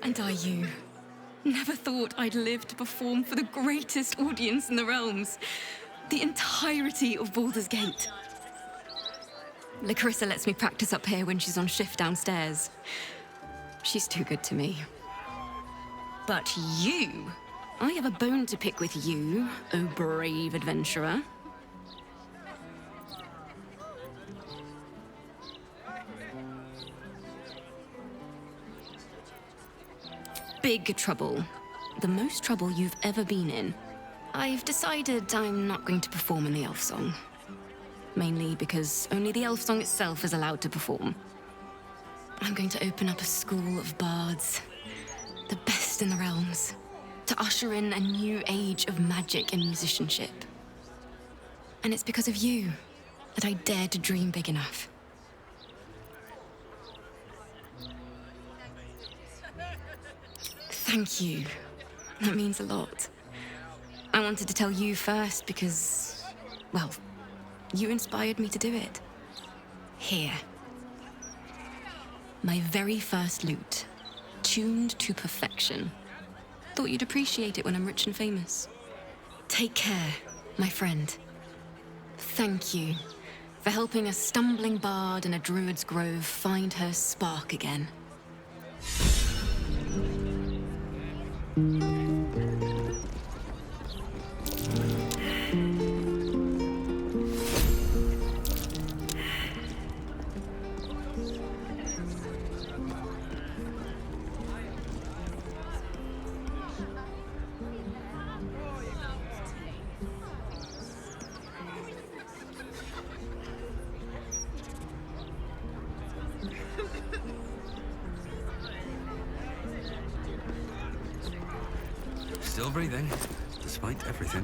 And are you? Never thought I'd live to perform for the greatest audience in the realms. The entirety of Baldur's Gate. Larissa lets me practice up here when she's on shift downstairs. She's too good to me. But you, I have a bone to pick with you, oh brave adventurer. Big trouble. The most trouble you've ever been in. I've decided I'm not going to perform in the Elfsong. Mainly because only the Elfsong itself is allowed to perform. I'm going to open up a school of bards. The best in the realms. To usher in a new age of magic and musicianship. And it's because of you that I dared to dream big enough. Thank you. That means a lot. I wanted to tell you first because, well, you inspired me to do it. Here. My very first lute, tuned to perfection. Thought you'd appreciate it when I'm rich and famous. Take care, my friend. Thank you for helping a stumbling bard in a druid's grove find her spark again. Still breathing, despite everything.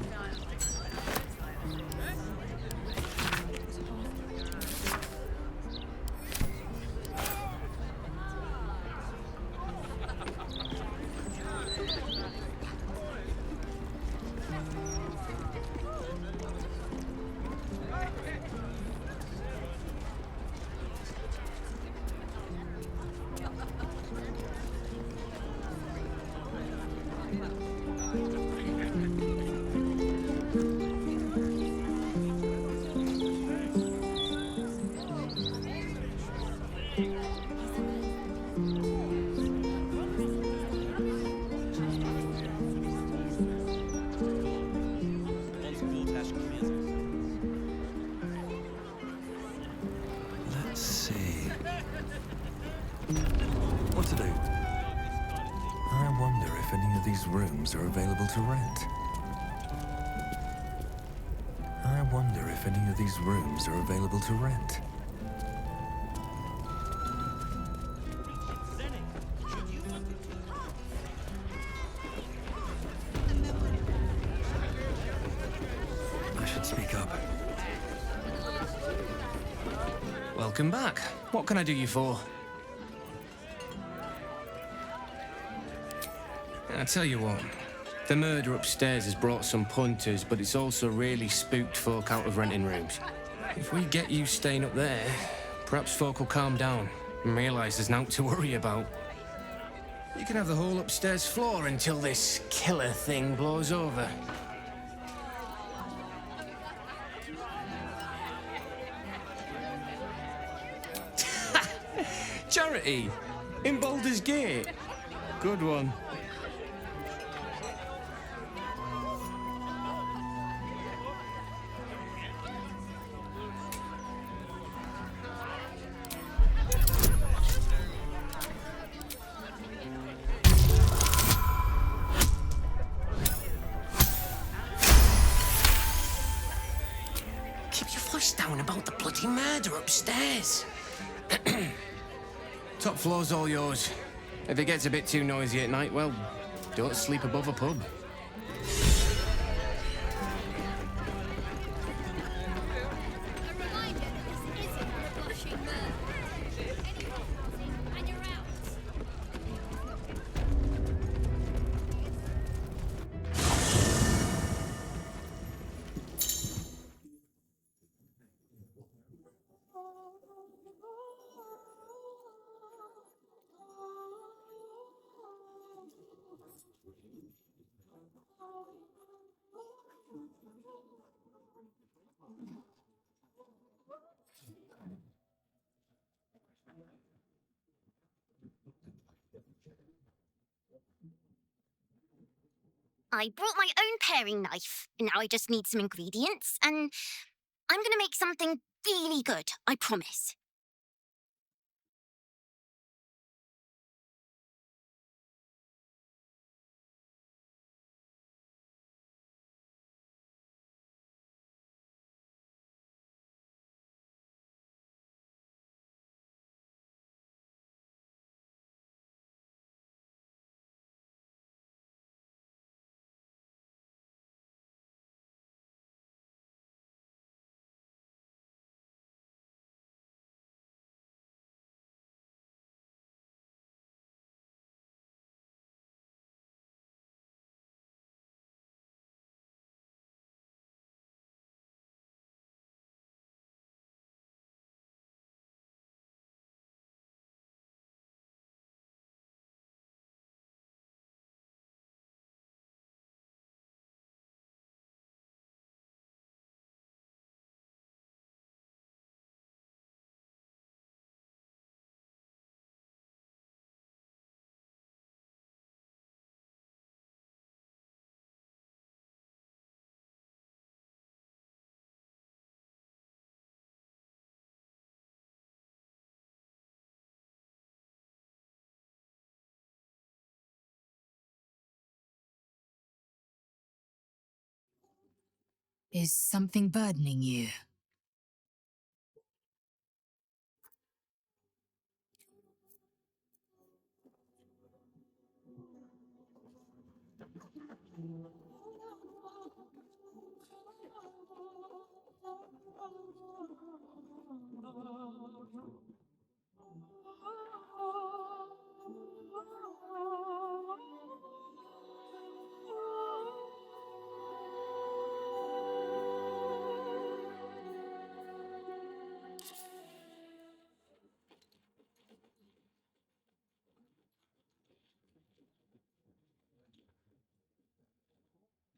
if any of these rooms are available to rent. I wonder if any of these rooms are available to rent. I should speak up. Welcome back. What can I do you for? I tell you what, the murder upstairs has brought some punters, but it's also really spooked folk out of renting rooms. If we get you staying up there, perhaps folk will calm down and realise there's naught to worry about. You can have the whole upstairs floor until this killer thing blows over. Charity! In Baldur's Gate! Good one. Keep your voice down about the bloody murder upstairs. Top floor's all yours. If it gets a bit too noisy at night, well, don't sleep above a pub. I brought my own paring knife, and now I just need some ingredients, and I'm gonna make something really good, I promise. Is something burdening you?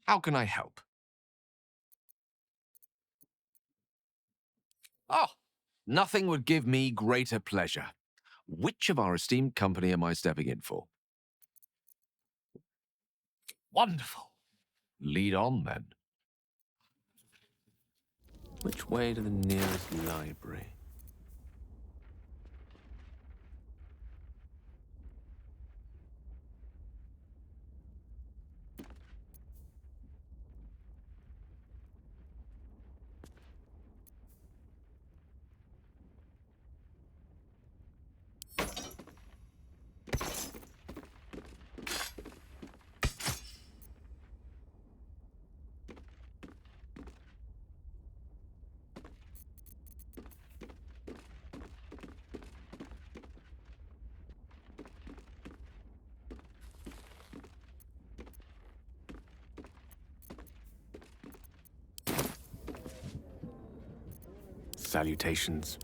How can I help? Oh, nothing would give me greater pleasure. Which of our esteemed company am I stepping in for? Wonderful. Lead on, then. Which way to the nearest library? salutations.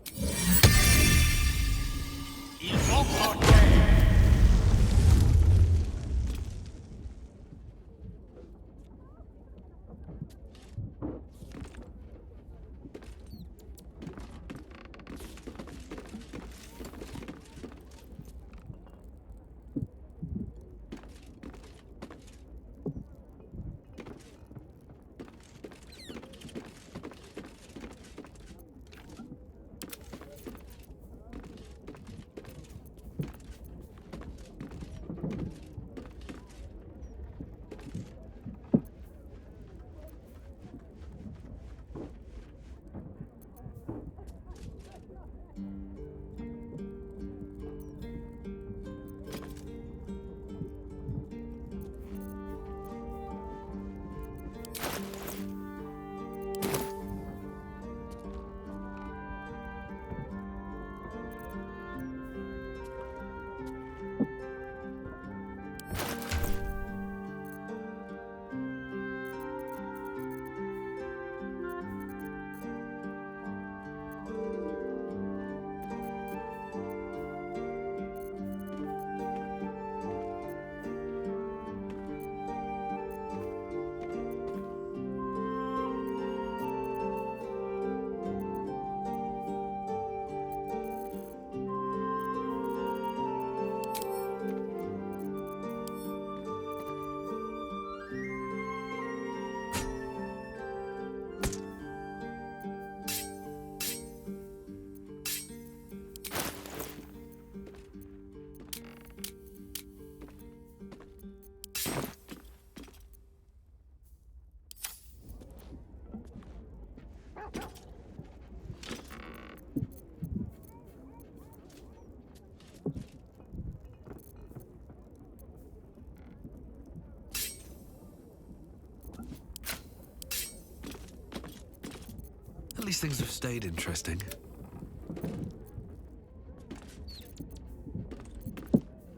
At least things have stayed interesting.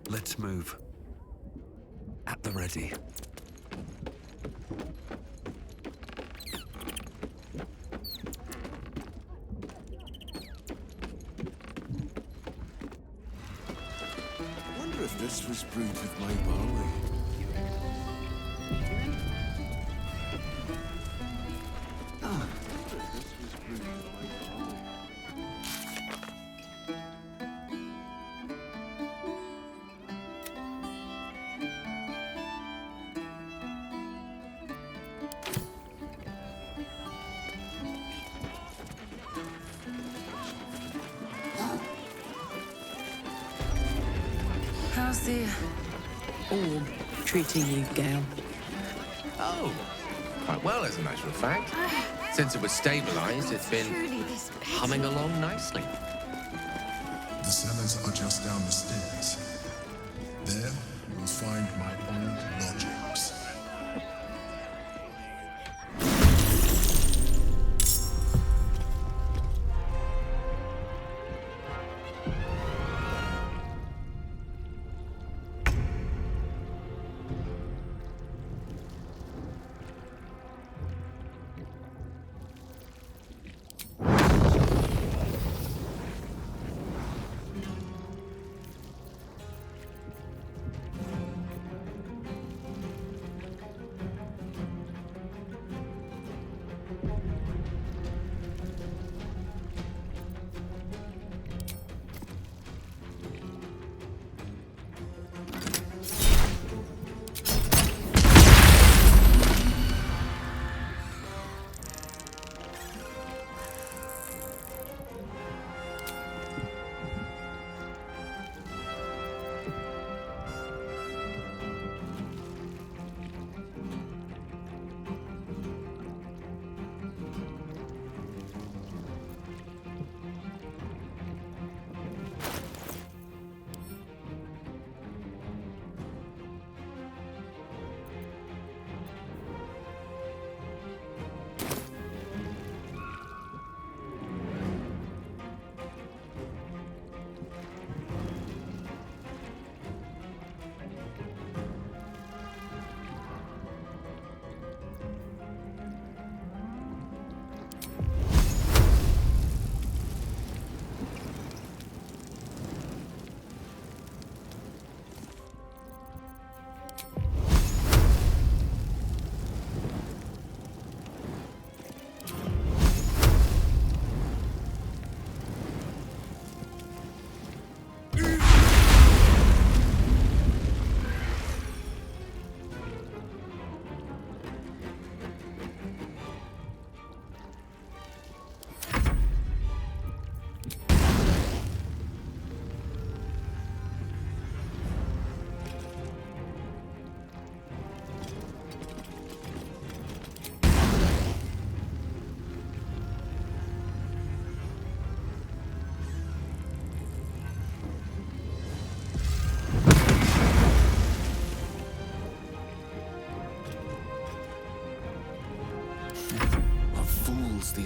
Let's move. At the ready. I wonder if this was brewed with my barley. How's the orb treating you, Gale? Oh, quite well, as a matter of fact. Since it was stabilized, it's been humming along nicely. The cellars are just down the stairs. There, you'll find my old lodgings.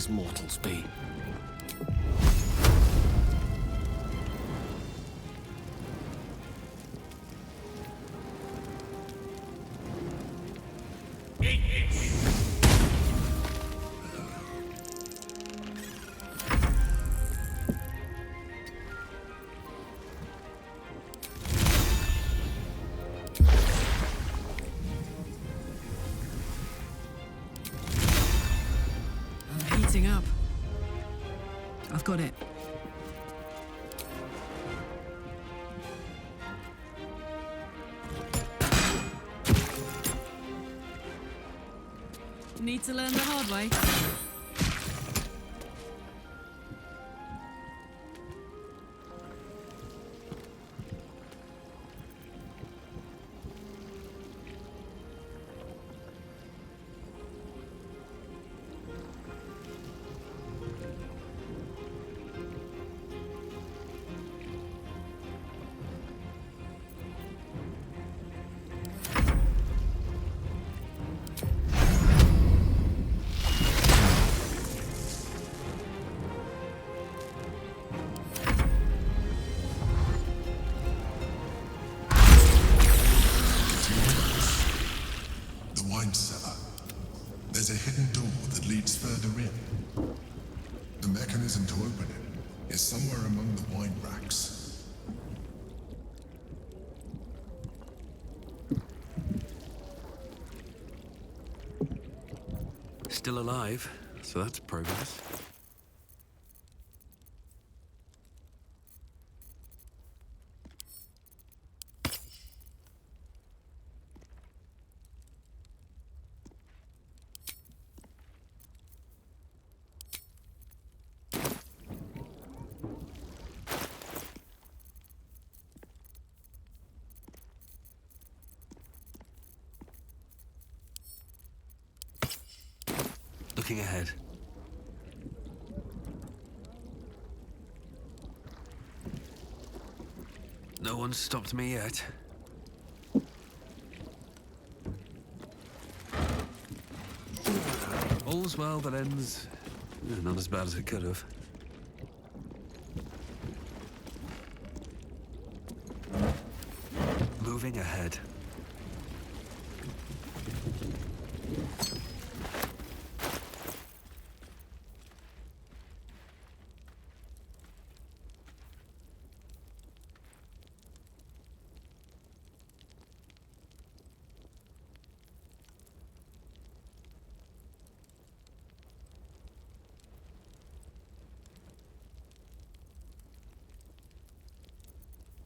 us mortals be. Heating up. I've got it. Need to learn the hard way. There's a hidden door that leads further in. The mechanism to open it is somewhere among the wine racks. Still alive, so that's progress. Looking ahead. No one's stopped me yet. All's well that ends not as bad as it could have. Moving ahead.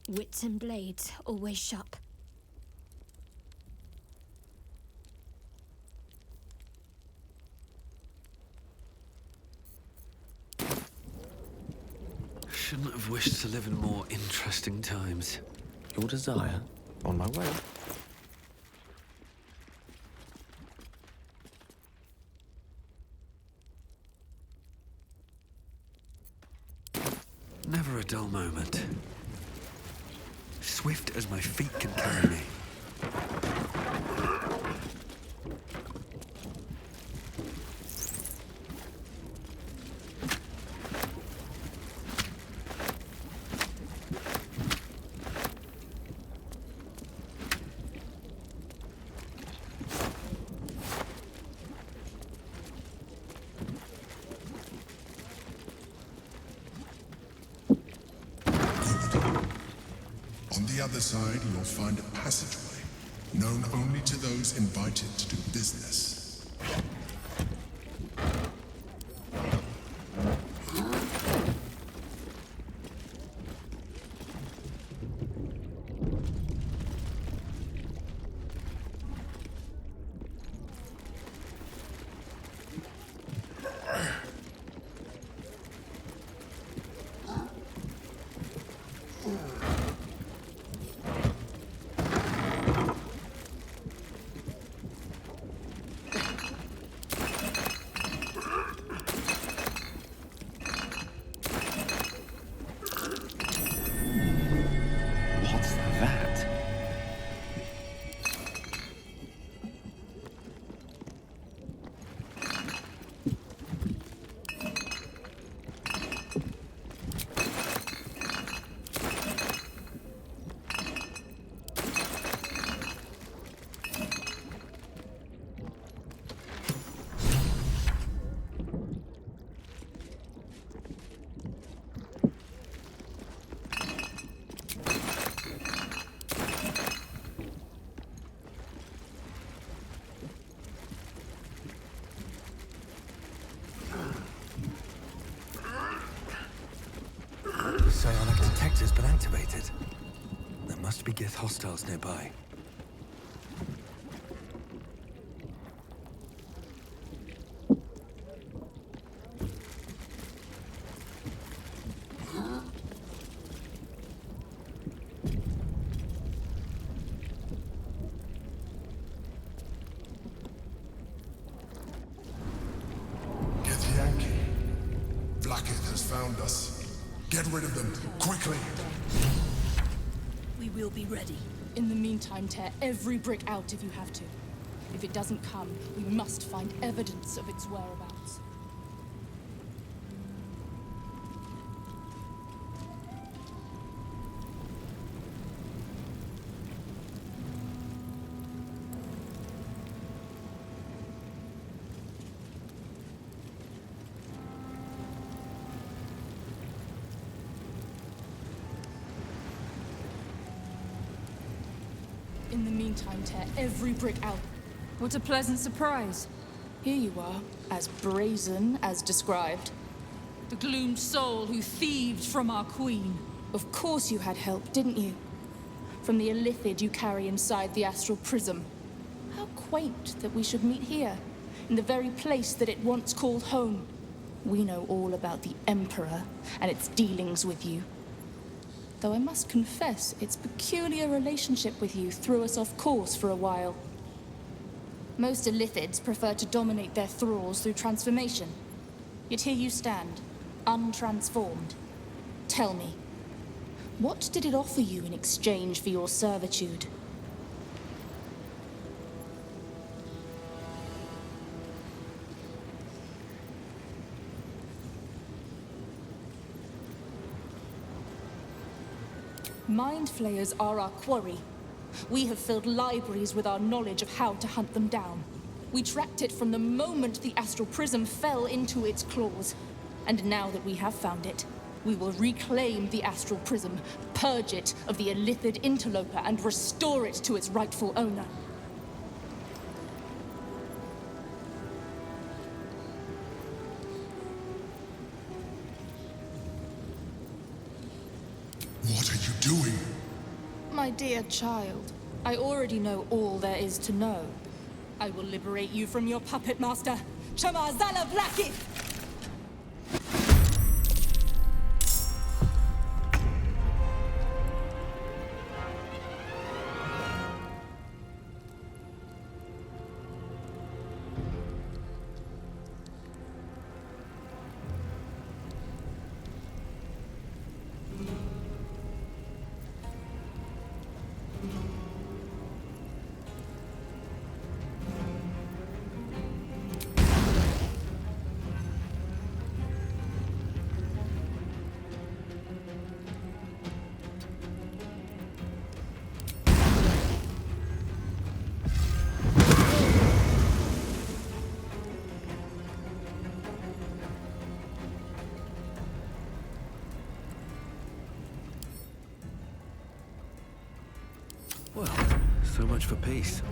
Wits and blades always sharp. Shouldn't have wished to live in more interesting times. Your desire? On my way. Never a dull moment. Swift as my feet can carry me. On the other side, you'll find a passageway, known only to those invited to do business. Must be Gith hostiles nearby. Found us. Get rid of them, quickly! We will be ready. In the meantime, tear every brick out if you have to. If it doesn't come, we must find evidence of its whereabouts. In the meantime, tear every brick out. What a pleasant surprise. Here you are, as brazen as described. The gloomed soul who thieved from our queen. Of course you had help, didn't you? From the illithid you carry inside the astral prism. How quaint that we should meet here, in the very place that it once called home. We know all about the Emperor and its dealings with you. Though I must confess, its peculiar relationship with you threw us off course for a while. Most illithids prefer to dominate their thralls through transformation. Yet here you stand, untransformed. Tell me, what did it offer you in exchange for your servitude? Mind flayers are our quarry. We have filled libraries with our knowledge of how to hunt them down. We tracked it from the moment the astral prism fell into its claws. And now that we have found it, we will reclaim the astral prism, purge it of the illithid interloper, and restore it to its rightful owner. What are you doing? My dear child, I already know all there is to know. I will liberate you from your puppet master, Chamazala Blackie! Well, so much for peace.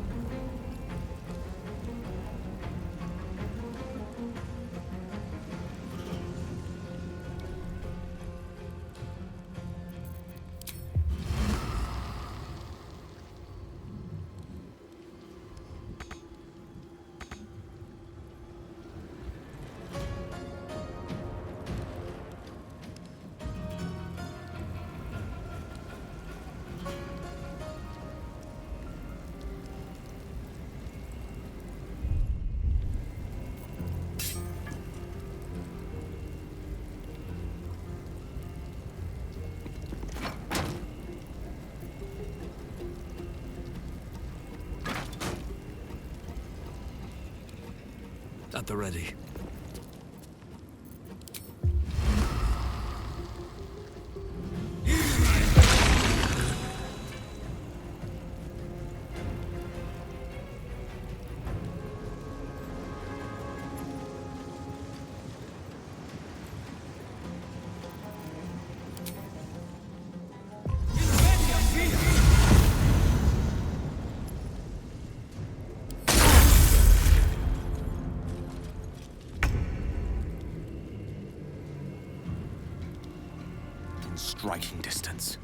At the ready. Striking distance.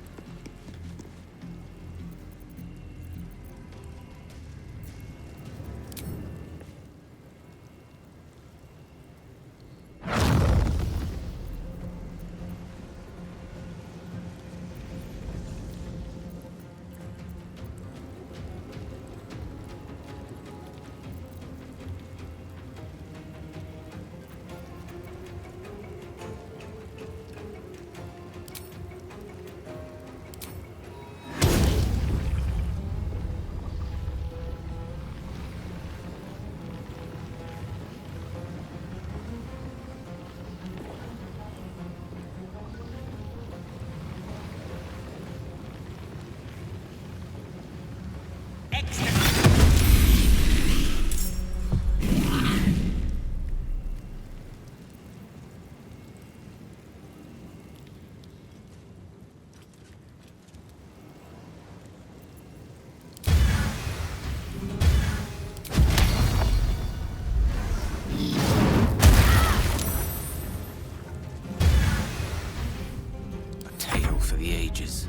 this.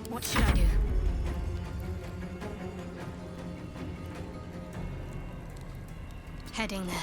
What should I do? Heading there.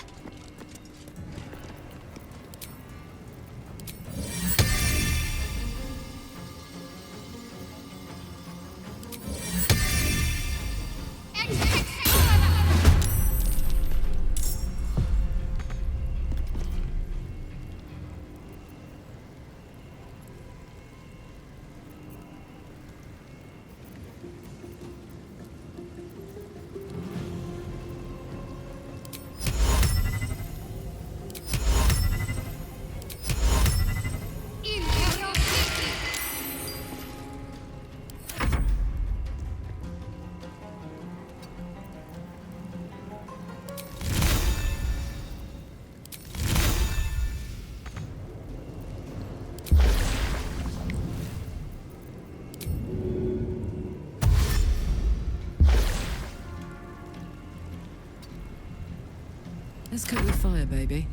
Let's cook with fire, baby.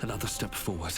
Another step forward.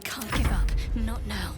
Can't give up. Not now.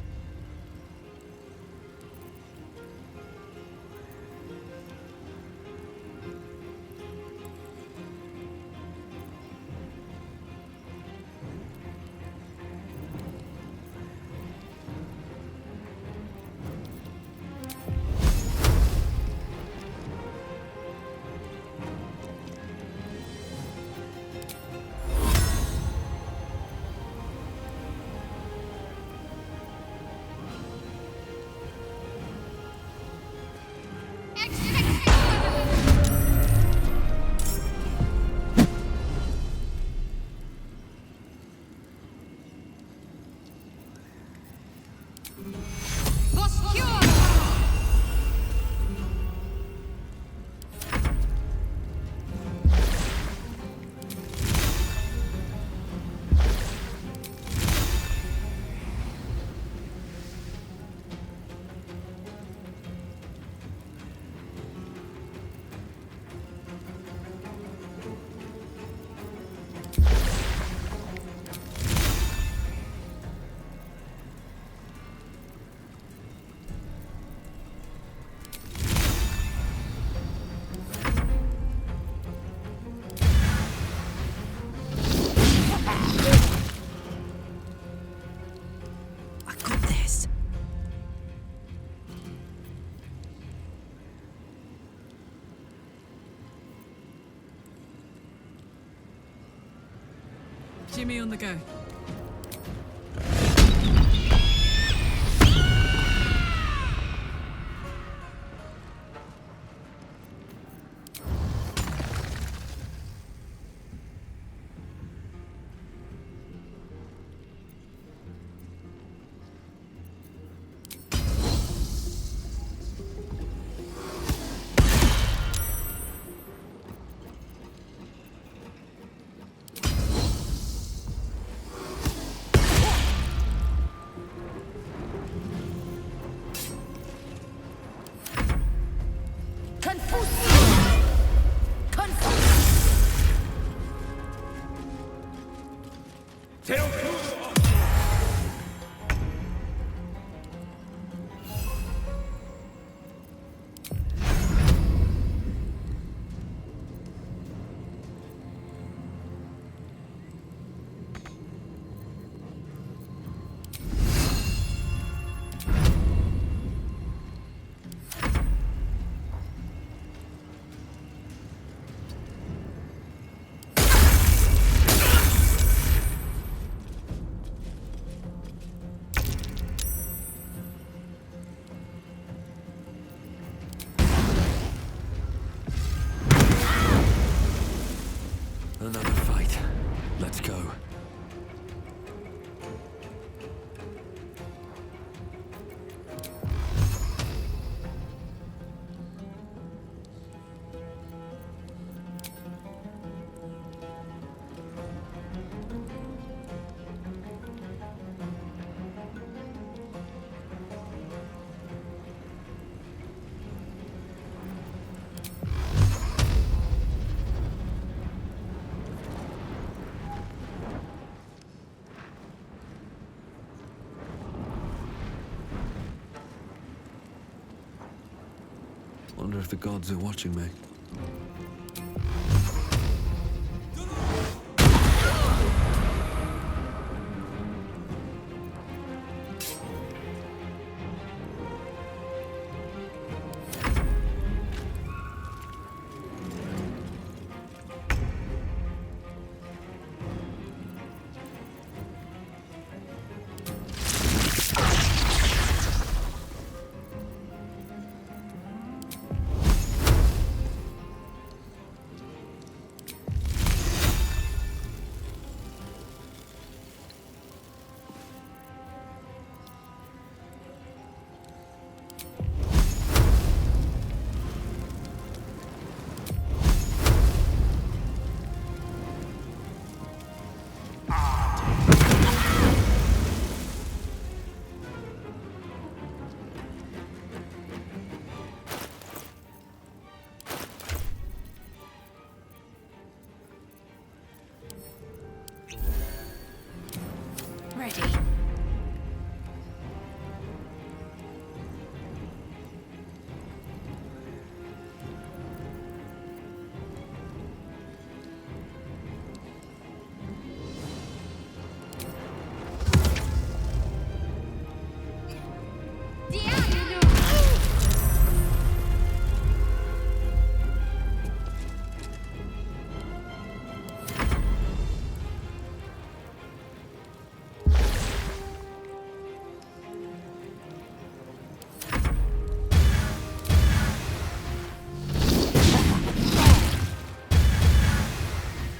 Jimmy on the go. Wonder if the gods are watching me. Ready.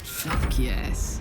Fuck yes.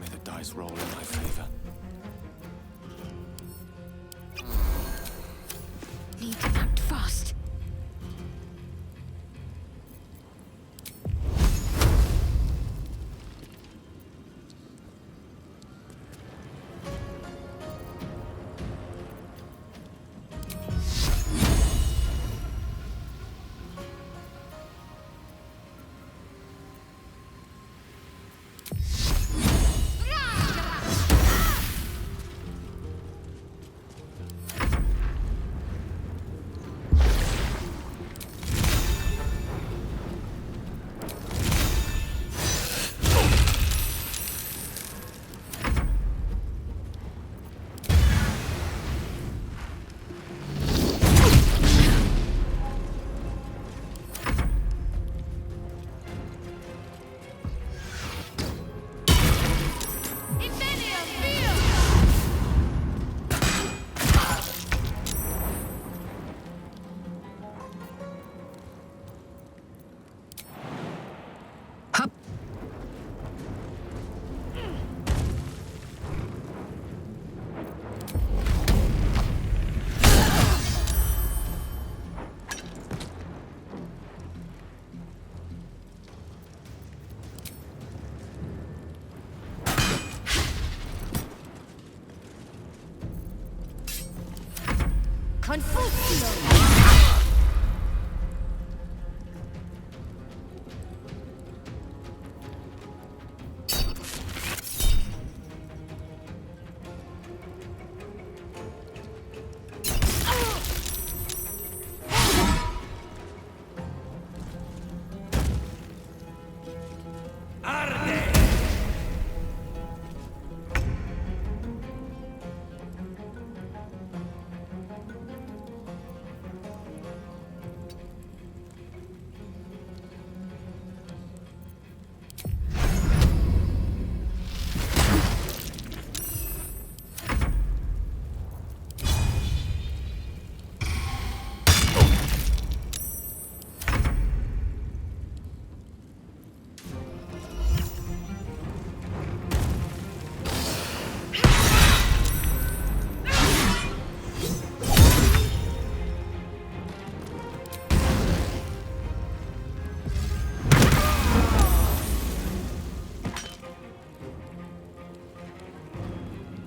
May the dice roll in my favor. Need to act fast. unfortunately.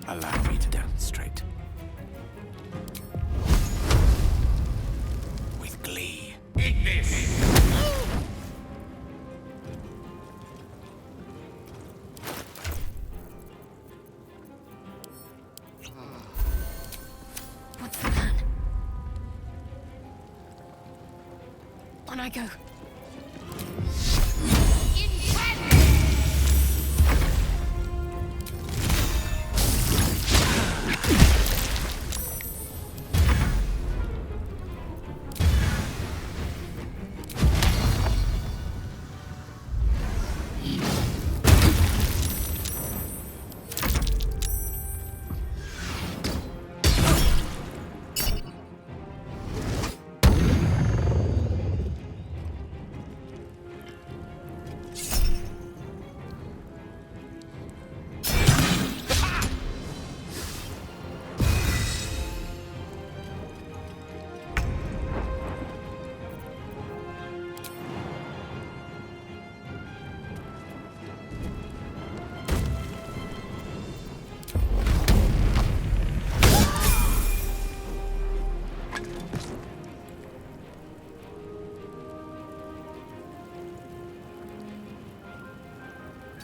Allow me to demonstrate. With glee. Eat this! What's the plan? On I go.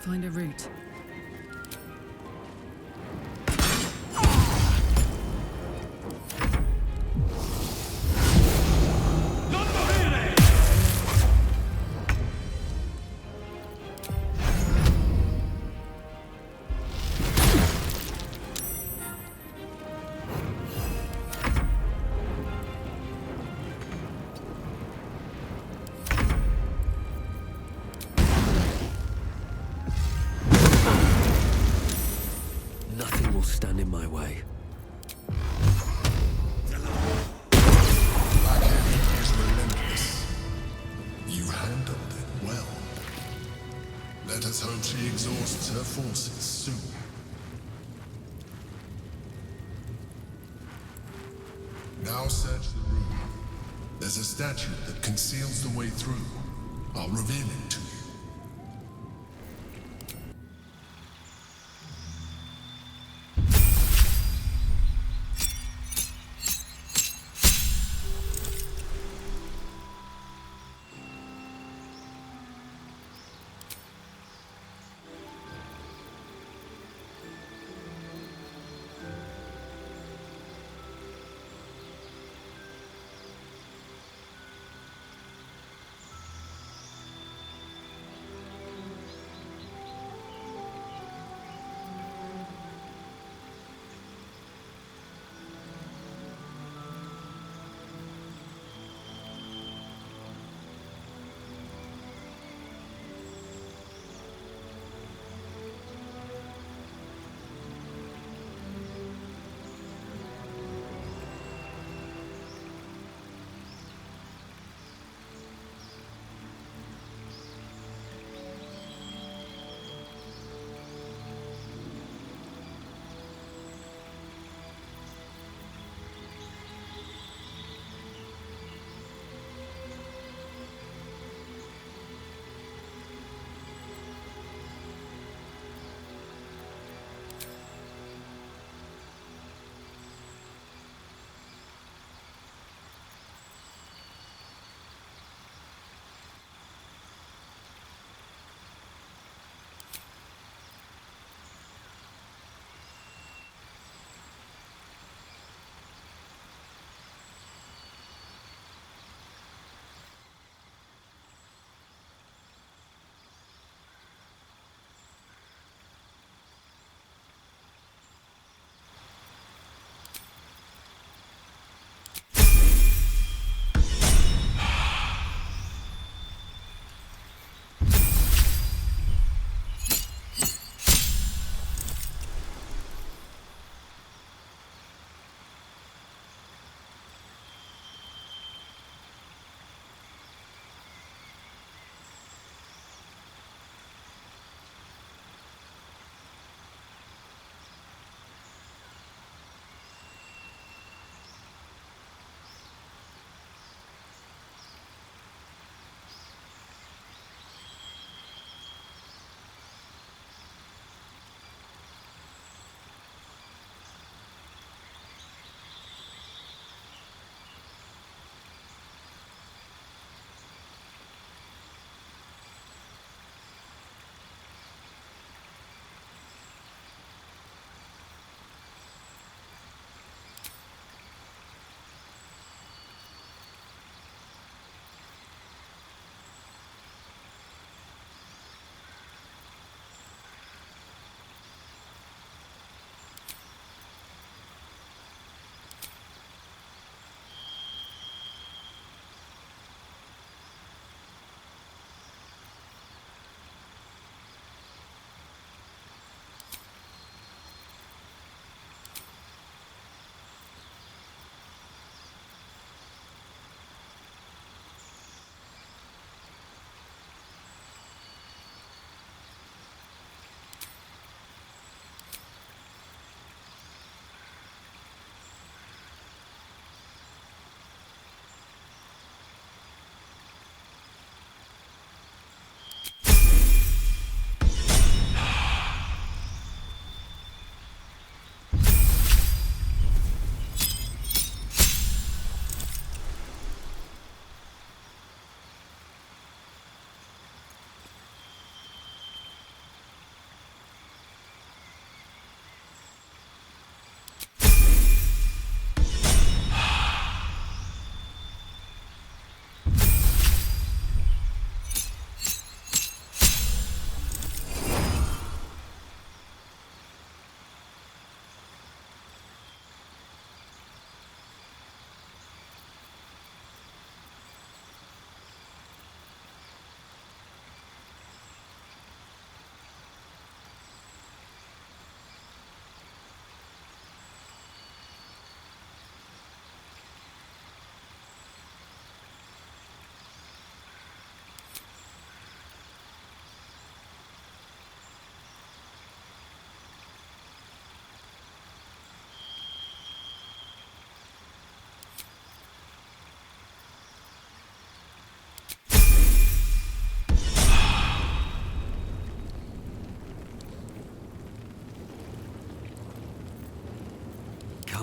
Find a route. Nothing will stand in my way. Blackhead is relentless. You handled it well. Let us hope she exhausts her forces soon. Now search the room. There's a statue that conceals the way through. I'll reveal it to you.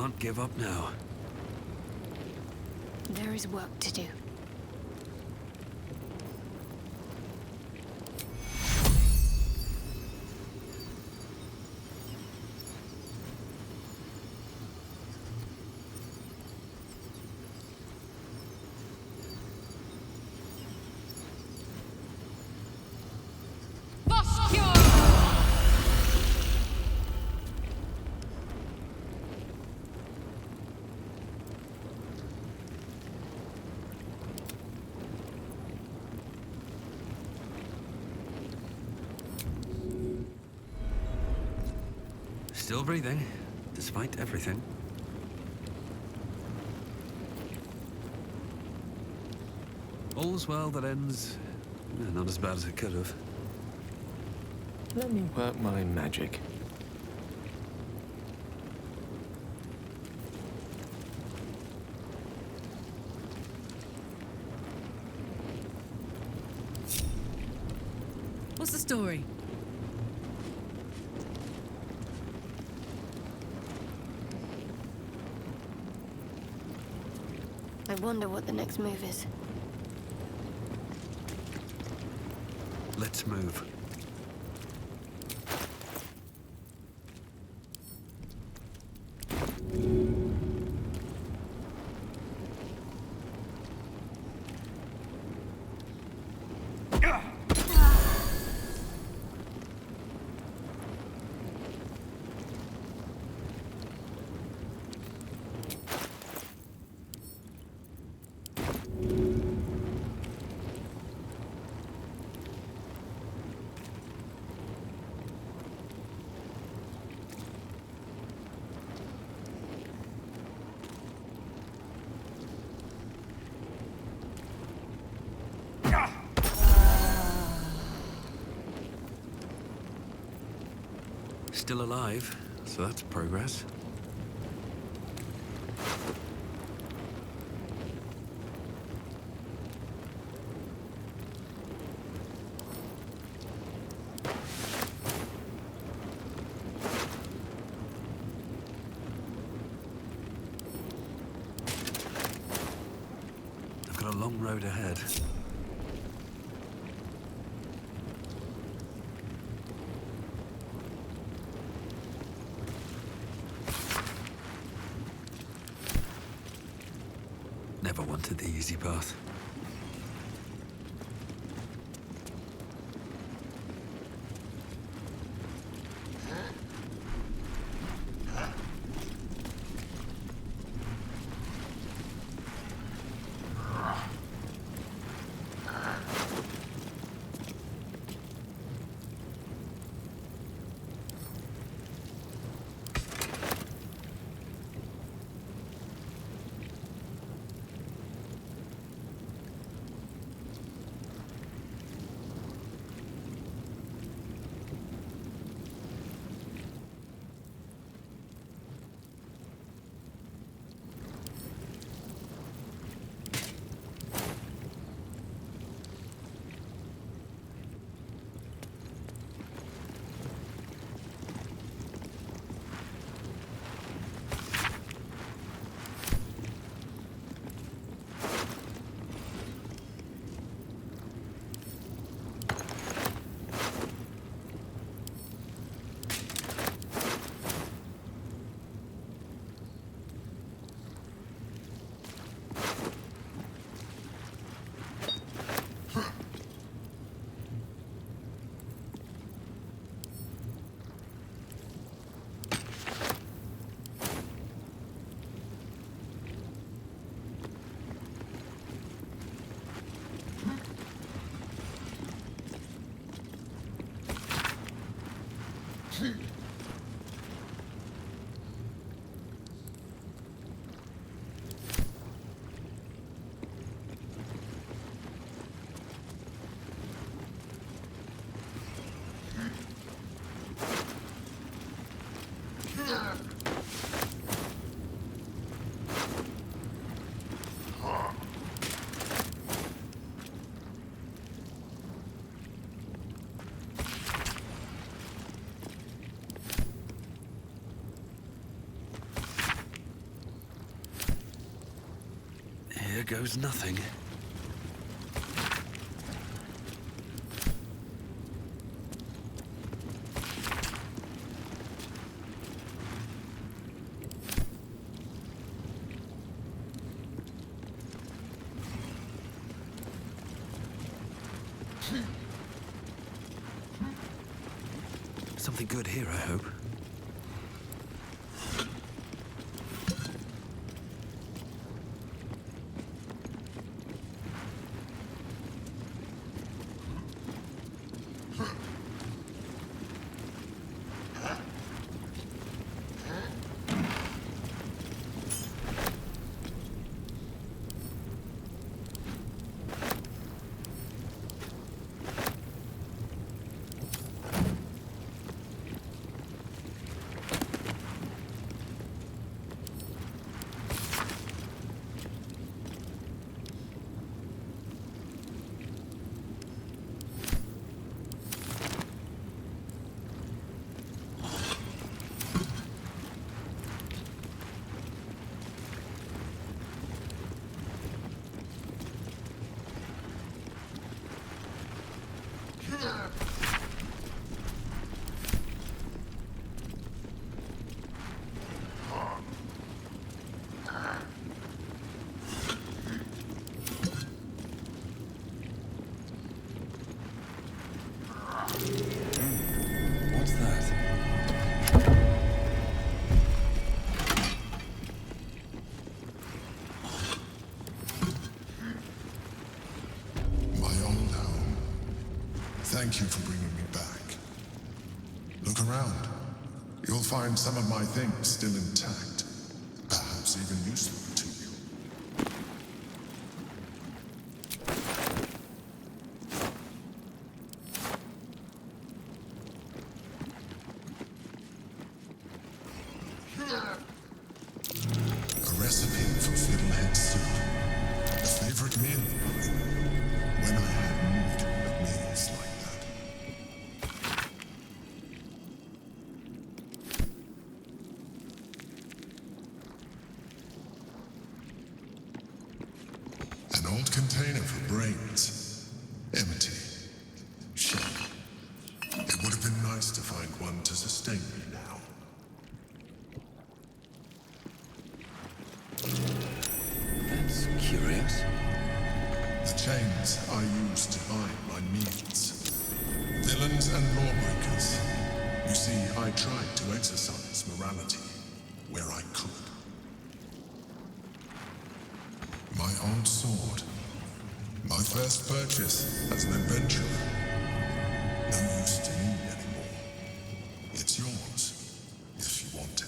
can't give up now. There is work to do. Still breathing, despite everything. All's well that ends... not as bad as it could have. Let me work my magic. What's the story? I wonder what the next move is. Let's move. Still alive, so that's progress. I've got a long road ahead. Never wanted the easy path. here goes nothing. Something good here, I hope. What's that? My old home. Thank you for bringing me back. Look around. You'll find some of my things still intact. Perhaps even useful to you. A recipe for fiddlehead soup. A favorite meal of mine. When I had need of meals like that. An old container for brains. Empty. Shit. It would have been nice to find one to sustain me now. That's curious. The chains I use to hide my means. Villains and lawbreakers. You see, I tried to exercise morality where I could. My old sword. My first purchase as an adventurer. No use to me anymore. It's yours, if you want it.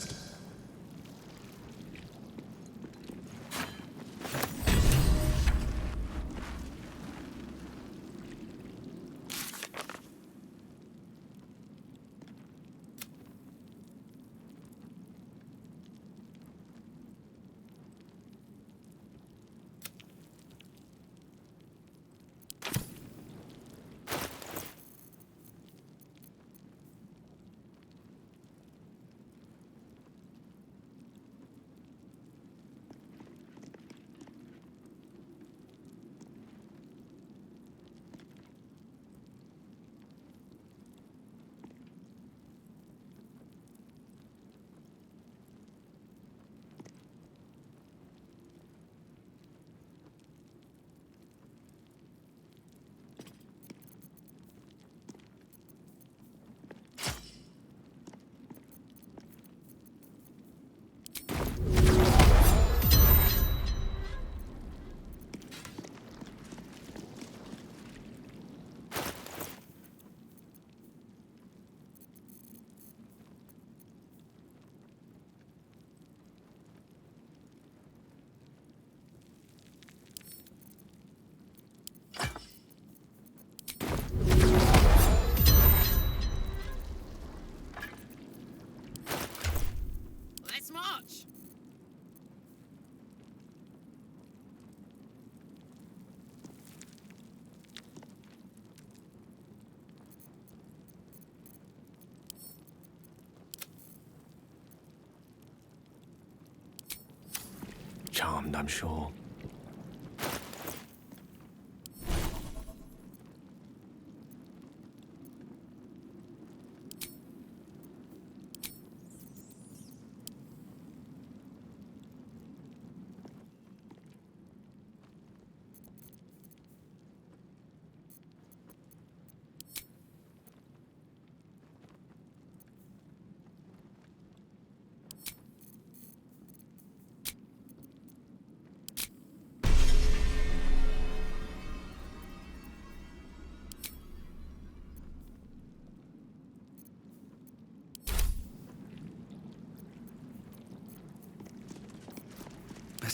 Let's march! Charmed, I'm sure.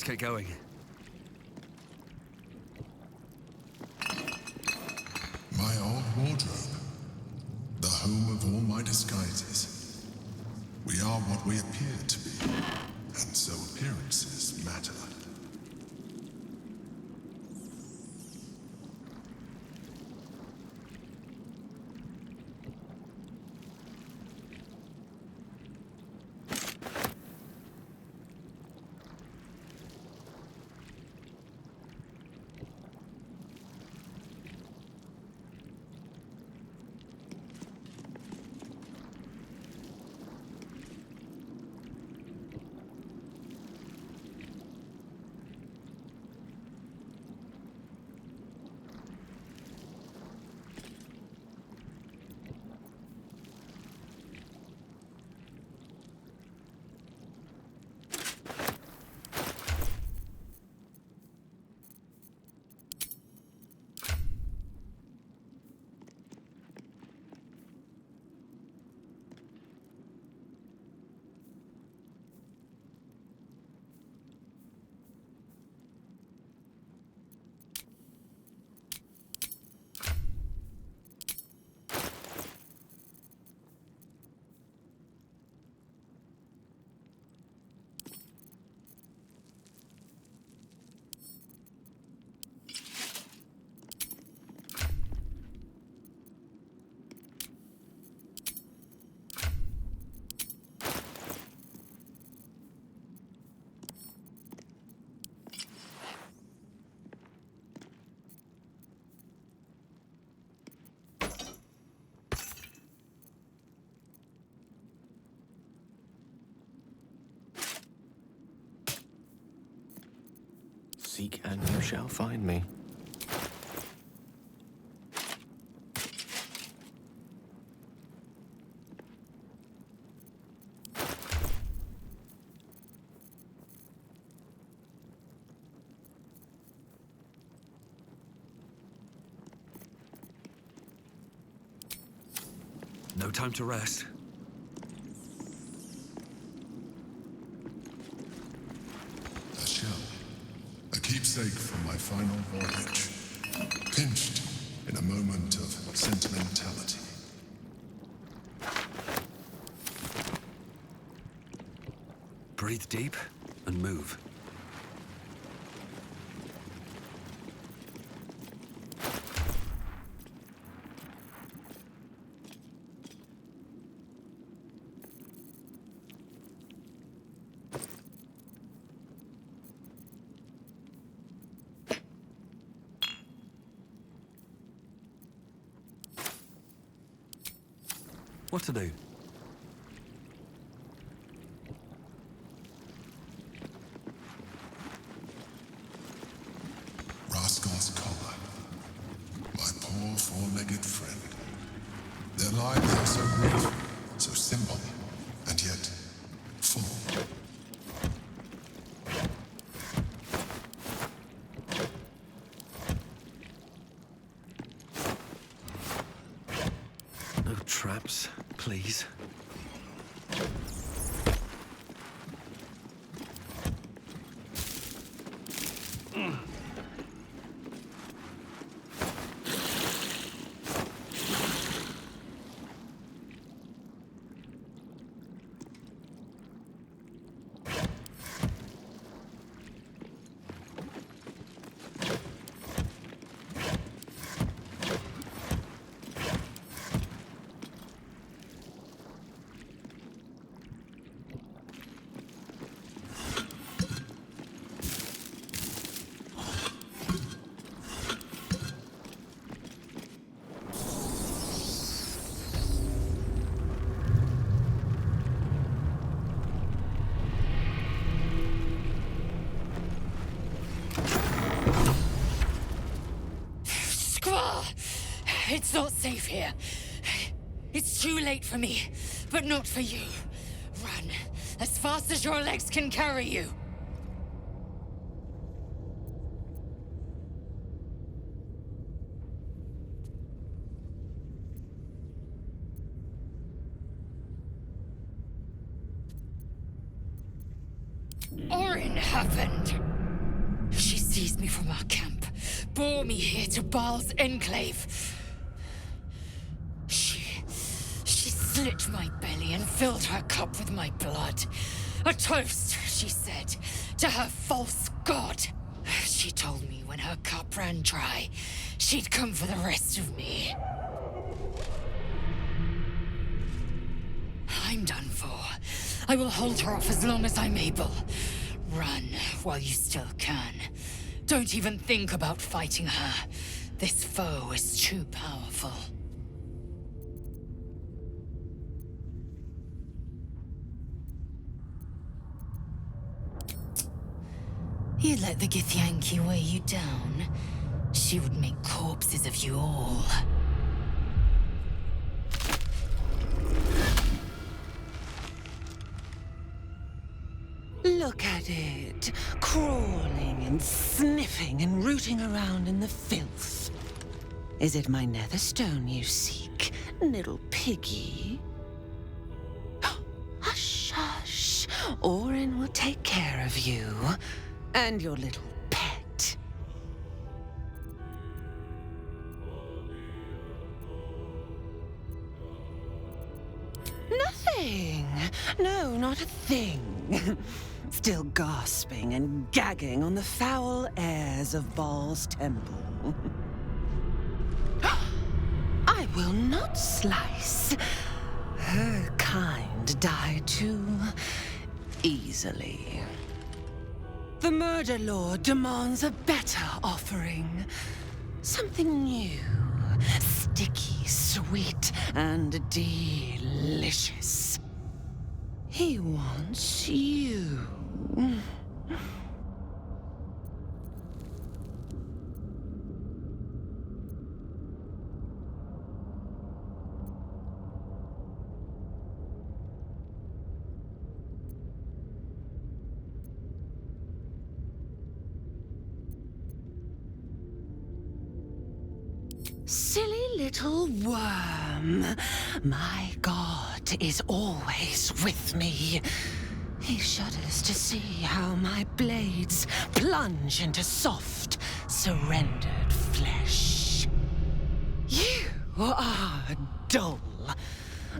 get going. My old wardrobe. The home of all my disguises. We are what we appear to be, and so appearances matter. Seek and you shall find me. No time to rest. A shell. A keepsake from my final voyage. Pinched in a moment of sentimentality. Breathe deep and move. What to do? Rascal's collar. My poor four-legged friend. Their lives are so brief, so simple, and yet full. No traps, please. It's not safe here. It's too late for me, but not for you. Run as fast as your legs can carry you. Orin happened. seized me from our camp, bore me here to Baal's enclave. She slit my belly and filled her cup with my blood. A toast, she said, to her false god. She told me when her cup ran dry, she'd come for the rest of me. I'm done for. I will hold her off as long as I'm able. Run while you still can. Don't even think about fighting her. This foe is too powerful. You'd let the Githyanki weigh you down? She would make corpses of you all. Look at it, crawling and sniffing and rooting around in the filth. Is it my netherstone you seek, little piggy? Hush, hush. Orin will take care of you and your little pet. Nothing. No, not a thing. Still gasping and gagging on the foul airs of Baal's temple. I will not slice. Her kind die too easily. The Murder Lord demands a better offering. Something new, sticky, sweet, and delicious. He wants you. Silly little worm. My god is always with me. He shudders to see how my blades plunge into soft, surrendered flesh. You are dull.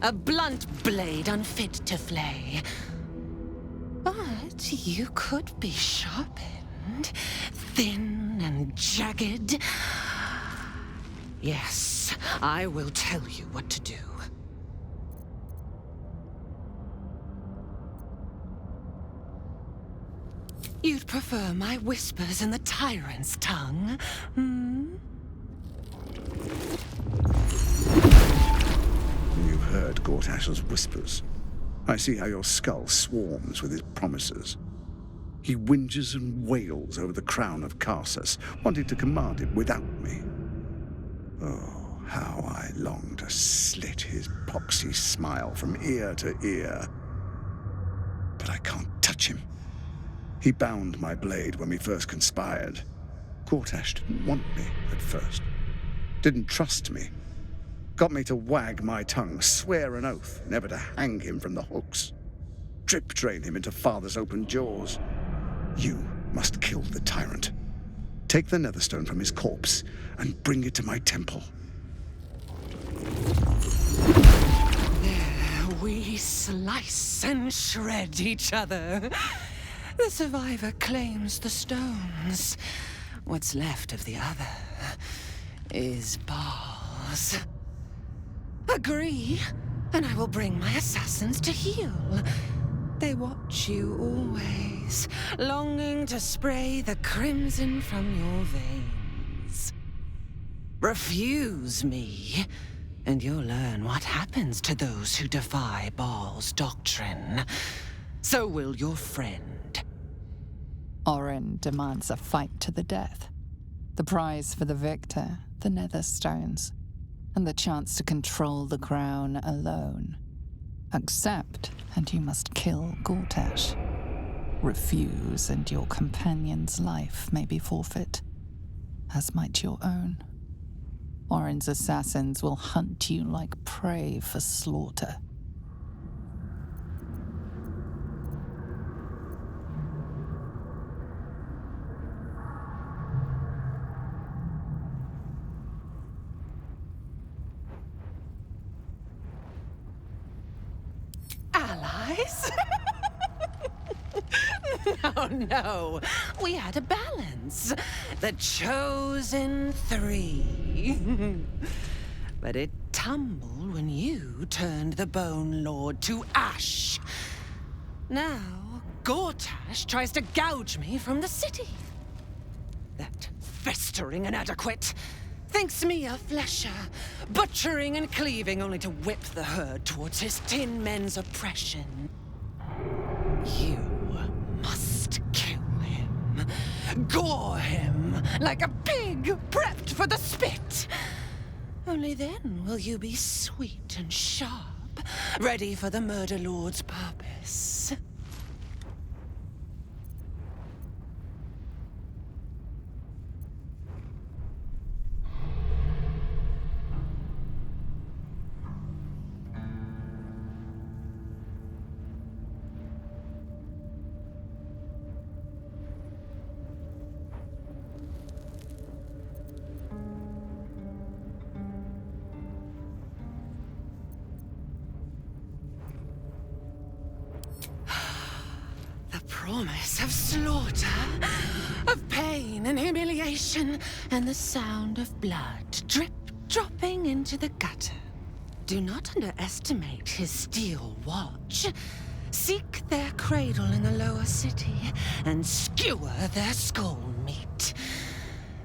A blunt blade unfit to flay. But you could be sharpened, thin and jagged. Yes, I will tell you what to do. You'd prefer my whispers in the tyrant's tongue, hmm? You heard Gortash's whispers. I see how your skull swarms with his promises. He whinges and wails over the crown of Karsus, wanting to command it without me. Oh, how I long to slit his poxy smile from ear to ear. But I can't touch him. He bound my blade when we first conspired. Gortash didn't want me at first. Didn't trust me. Got me to wag my tongue, swear an oath never to hang him from the hooks. Drip drain him into father's open jaws. You must kill the tyrant. Take the netherstone from his corpse and bring it to my temple. There we slice and shred each other. The survivor claims the stones. What's left of the other is Baal's. Agree, and I will bring my assassins to heal. They watch you always, longing to spray the crimson from your veins. Refuse me, and you'll learn what happens to those who defy Baal's doctrine. So will your friend. Orin demands a fight to the death. The prize for the victor, the Netherstones, and the chance to control the crown alone. Accept, and you must kill Gortash. Refuse, and your companion's life may be forfeit, as might your own. Orin's assassins will hunt you like prey for slaughter. place? No. We had a balance. The chosen three. But it tumbled when you turned the Bone Lord to ash. Now, Gortash tries to gouge me from the city. That festering inadequate thinks me a flesher, butchering and cleaving only to whip the herd towards his tin men's oppression. You must kill him, gore him like a pig prepped for the spit. Only then will you be sweet and sharp, ready for the Murder Lord's purpose. Promise of slaughter, of pain and humiliation, and the sound of blood dropping into the gutter. Do not underestimate his steel watch. Seek their cradle in the lower city and skewer their skull meat.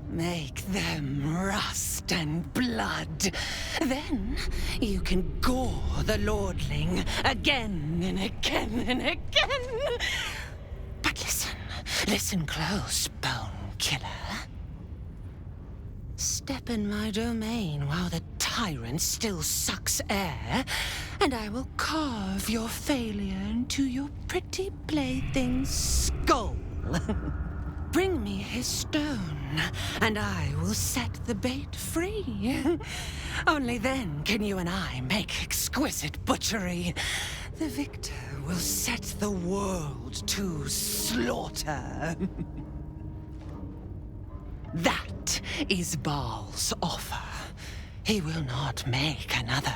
Make them rust and blood. Then you can gore the lordling again and again and again. But listen close, Bone Killer. Step in my domain while the tyrant still sucks air, and I will carve your failure into your pretty plaything's skull. Bring me his stone, and I will set the bait free. Only then can you and I make exquisite butchery. The victor will set the world to slaughter. That is Baal's offer. He will not make another.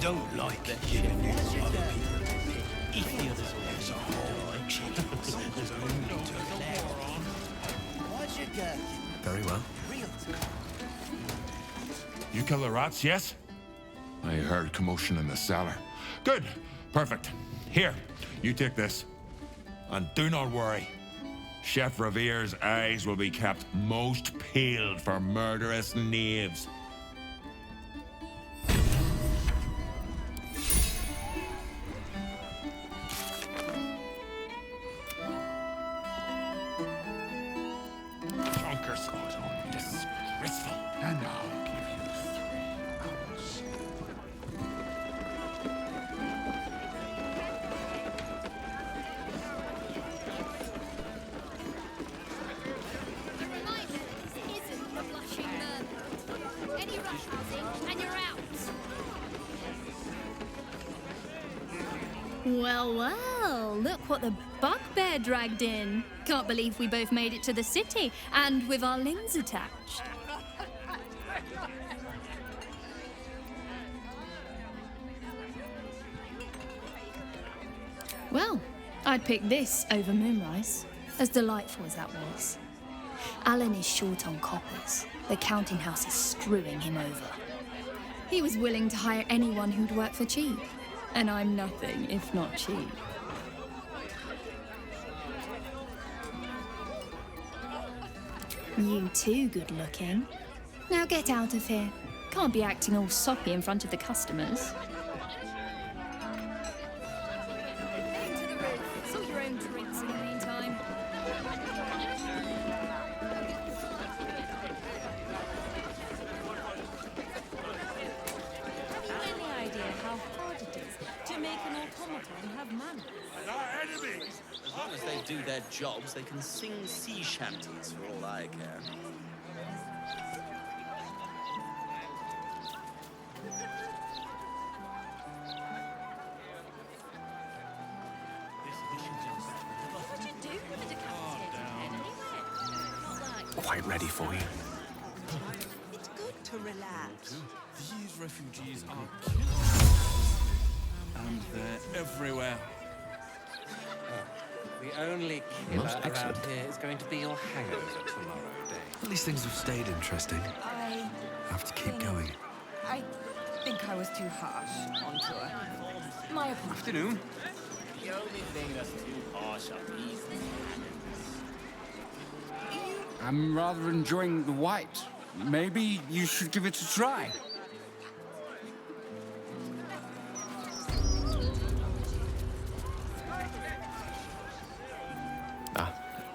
don't like giving more to other people. If the others there's a whole like shit. Very well. You kill the rats, yes? I heard commotion in the cellar. Good. Perfect. Here, you take this. And do not worry. Chef Revere's eyes will be kept most peeled for murderous knaves. Junkers, disgraceful. And I'll give you 3 hours. Well, well, look what the bugbear dragged in. Can't believe we both made it to the city, and with our limbs attached. Well, I'd pick this over Moonrise, as delightful as that was. Alan is short on coppers. The counting house is screwing him over. He was willing to hire anyone who'd work for cheap. And I'm nothing if not cheap. You too good looking. Now get out of here. Can't be acting all soppy in front of the customers. Into the roof. Sort your own drinks in the meantime. Have you any idea how hard it is to make an automaton have manners? Our enemies! As long as they do their jobs, they can sing sea shanties for all I care. Quite ready for you. It's good to relax. These refugees are killers. And they're everywhere. The only killer Most around excellent. here is going to be your hangover tomorrow day. At least things have stayed interesting. I Have to keep going. think I was too harsh on tour. My apologies. Afternoon. The only thing that's too harsh are these I'm rather enjoying the white. Maybe you should give it a try.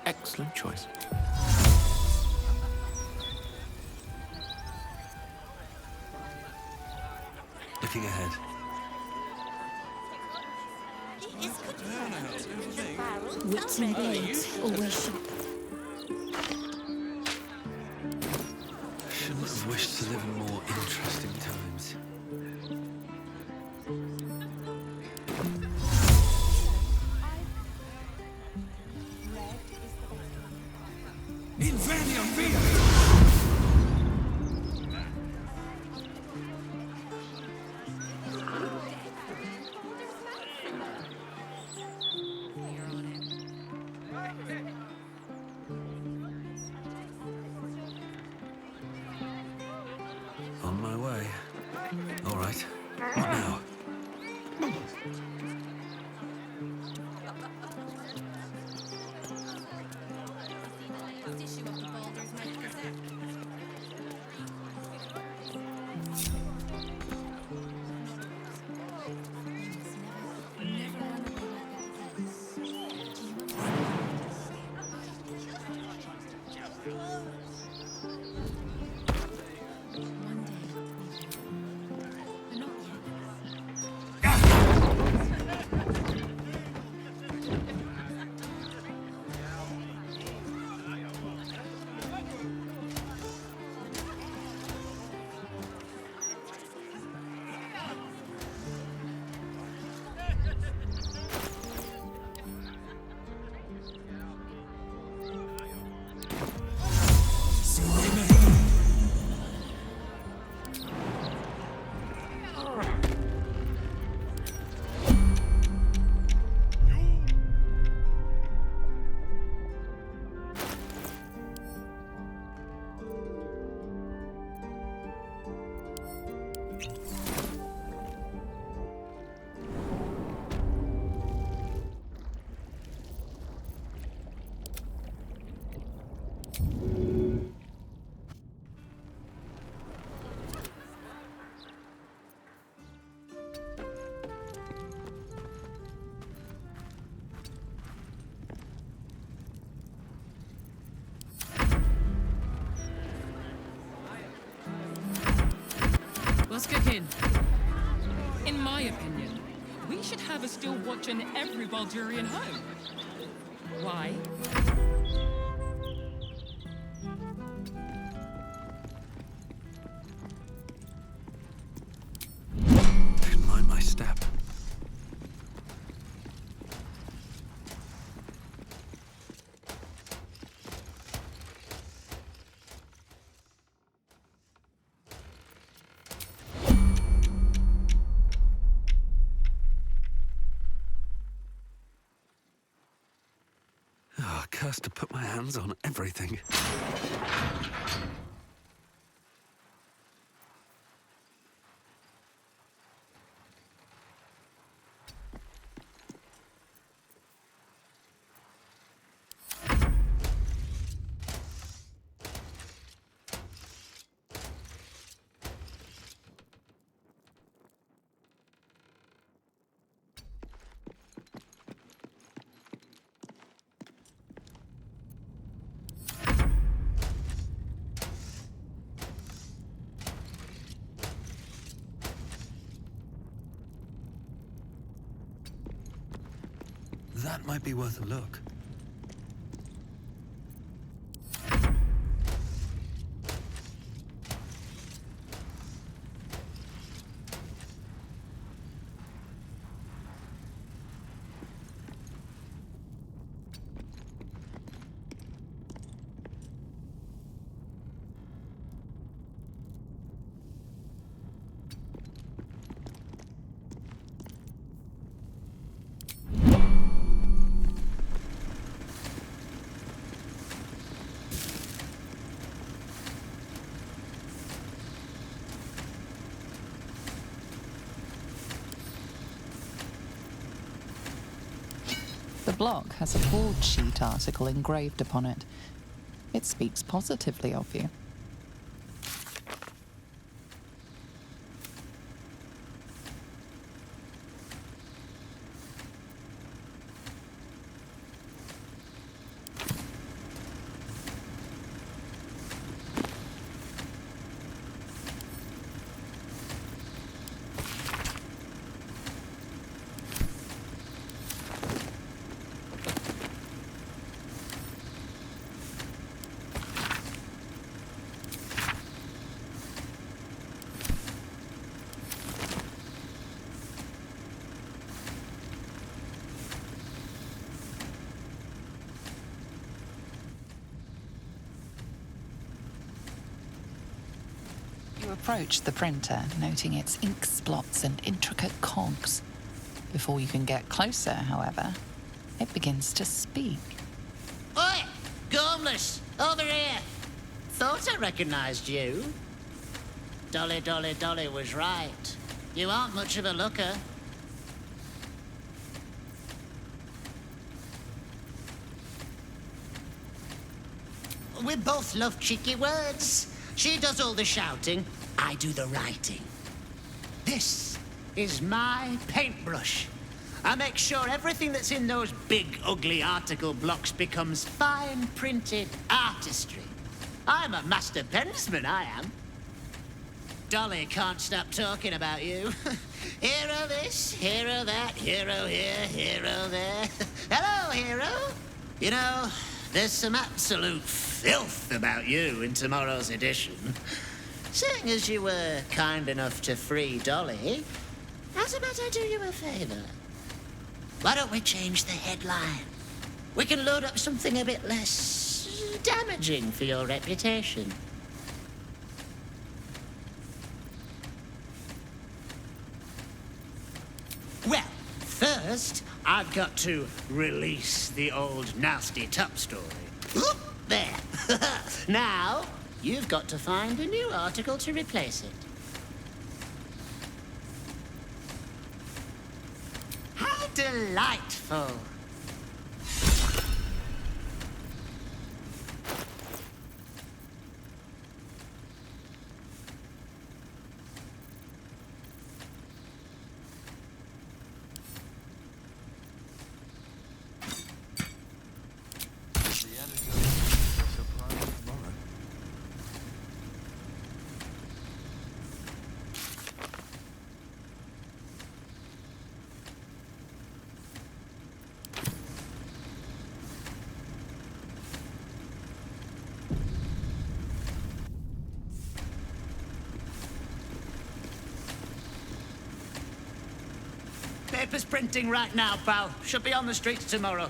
Excellent choice. Looking ahead. Wits and blades, always sharp. Shouldn't have wished to live in more interesting times. Inveniam via! On my way. All right. What now? in. In my opinion, we should have a still watch in every Baldurian home. Why? Didn't mind my step. Oh, cursed to put my hands on everything. That might be worth a look. The block has a board sheet article engraved upon it. It speaks positively of you. You approach the printer, noting its ink splots and intricate cogs. Before you can get closer, however, it begins to speak. Oi! Gormless! Over here! Thought I recognized you. Dolly, Dolly, Dolly was right. You aren't much of a looker. We both love cheeky words. She does all the shouting, I do the writing. This is my paintbrush. I make sure everything that's in those big, ugly article blocks becomes fine printed artistry. I'm a master pensman, I am. Dolly can't stop talking about you. Hero this, hero that, hero here, hero there. Hello, hero. You know, there's some absolute filth about you in tomorrow's edition. Seeing as you were kind enough to free Dolly, how's about I do you a favor? Why don't we change the headline? We can load up something a bit less damaging for your reputation. Well, first, I've got to release the old nasty top story. Oop, there. Now, you've got to find a new article to replace it. How delightful. Paper's printing right now, pal. Should be on the streets tomorrow.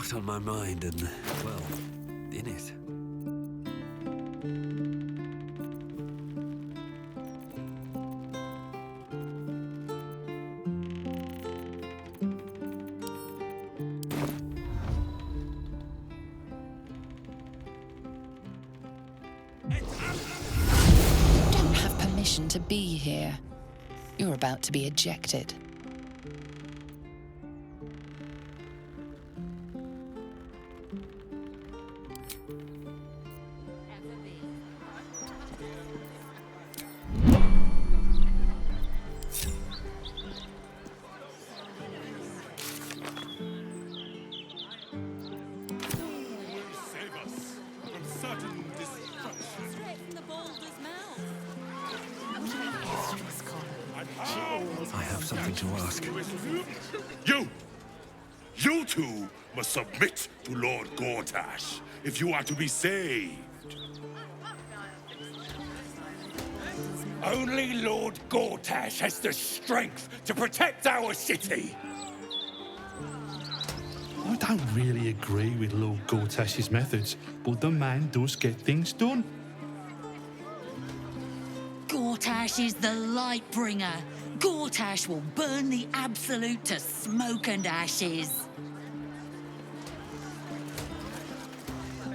lot on my mind and, well, in it. You don't have permission to be here. You're about to be ejected. I have something to ask. You two must submit to Lord Gortash if you are to be saved. Only Lord Gortash has the strength to protect our city. I don't really agree with Lord Gortash's methods, but the man does get things done. Gortash is the light bringer. Gortash will burn the Absolute to smoke and ashes.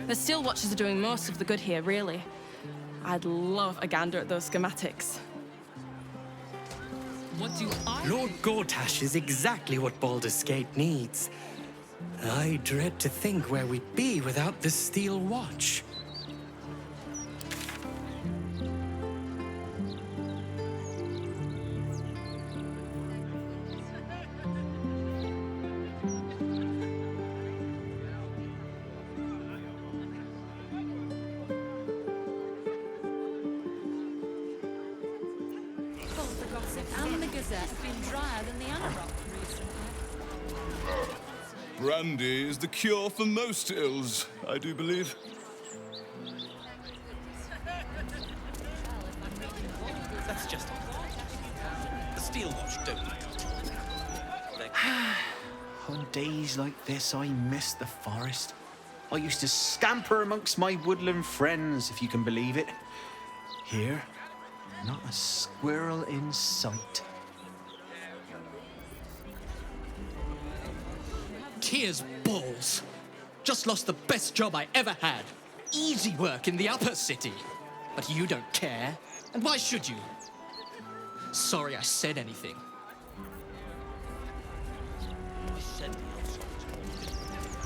The Steel Watchers are doing most of the good here, really. I'd love a gander at those schematics. What do I... Lord Gortash is exactly what Baldur's Gate needs. I dread to think where we'd be without the Steel Watch. Both the Gossip and the Gazette have been drier than the Anorak recently. Brandy is the cure for most ills, I do believe. That's just the Steel Watch don't need On days like this, I miss the forest. I used to scamper amongst my woodland friends, if you can believe it. Here, not a squirrel in sight. Tears balls. Just lost the best job I ever had. Easy work in the upper city. But you don't care. And why should you? Sorry I said anything.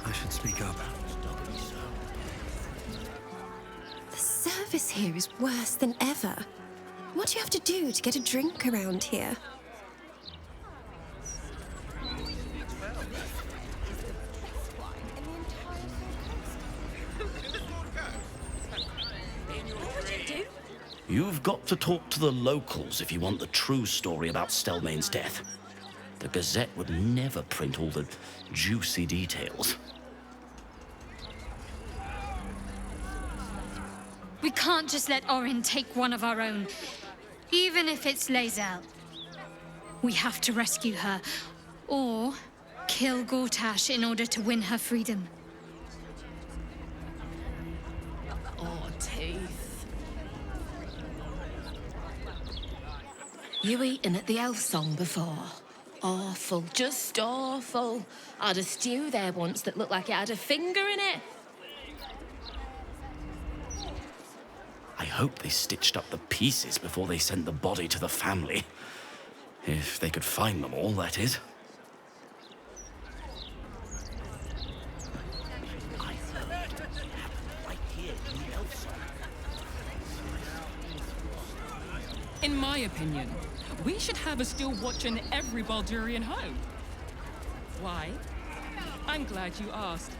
I should speak up. The service here is worse than ever. What do you have to do to get a drink around here? You've got to talk to the locals if you want the true story about Stelmane's death. The Gazette would never print all the juicy details. We can't just let Orin take one of our own, even if it's Lae'zel. We have to rescue her, or kill Gortash in order to win her freedom. Oh, teeth. You eaten at the Elfsong before? Awful, just awful. I had a stew there once that looked like it had a finger in it. I hope they stitched up the pieces before they sent the body to the family. If they could find them all, that is. In my opinion, we should have a Steel Watch in every Baldurian home. Why? I'm glad you asked.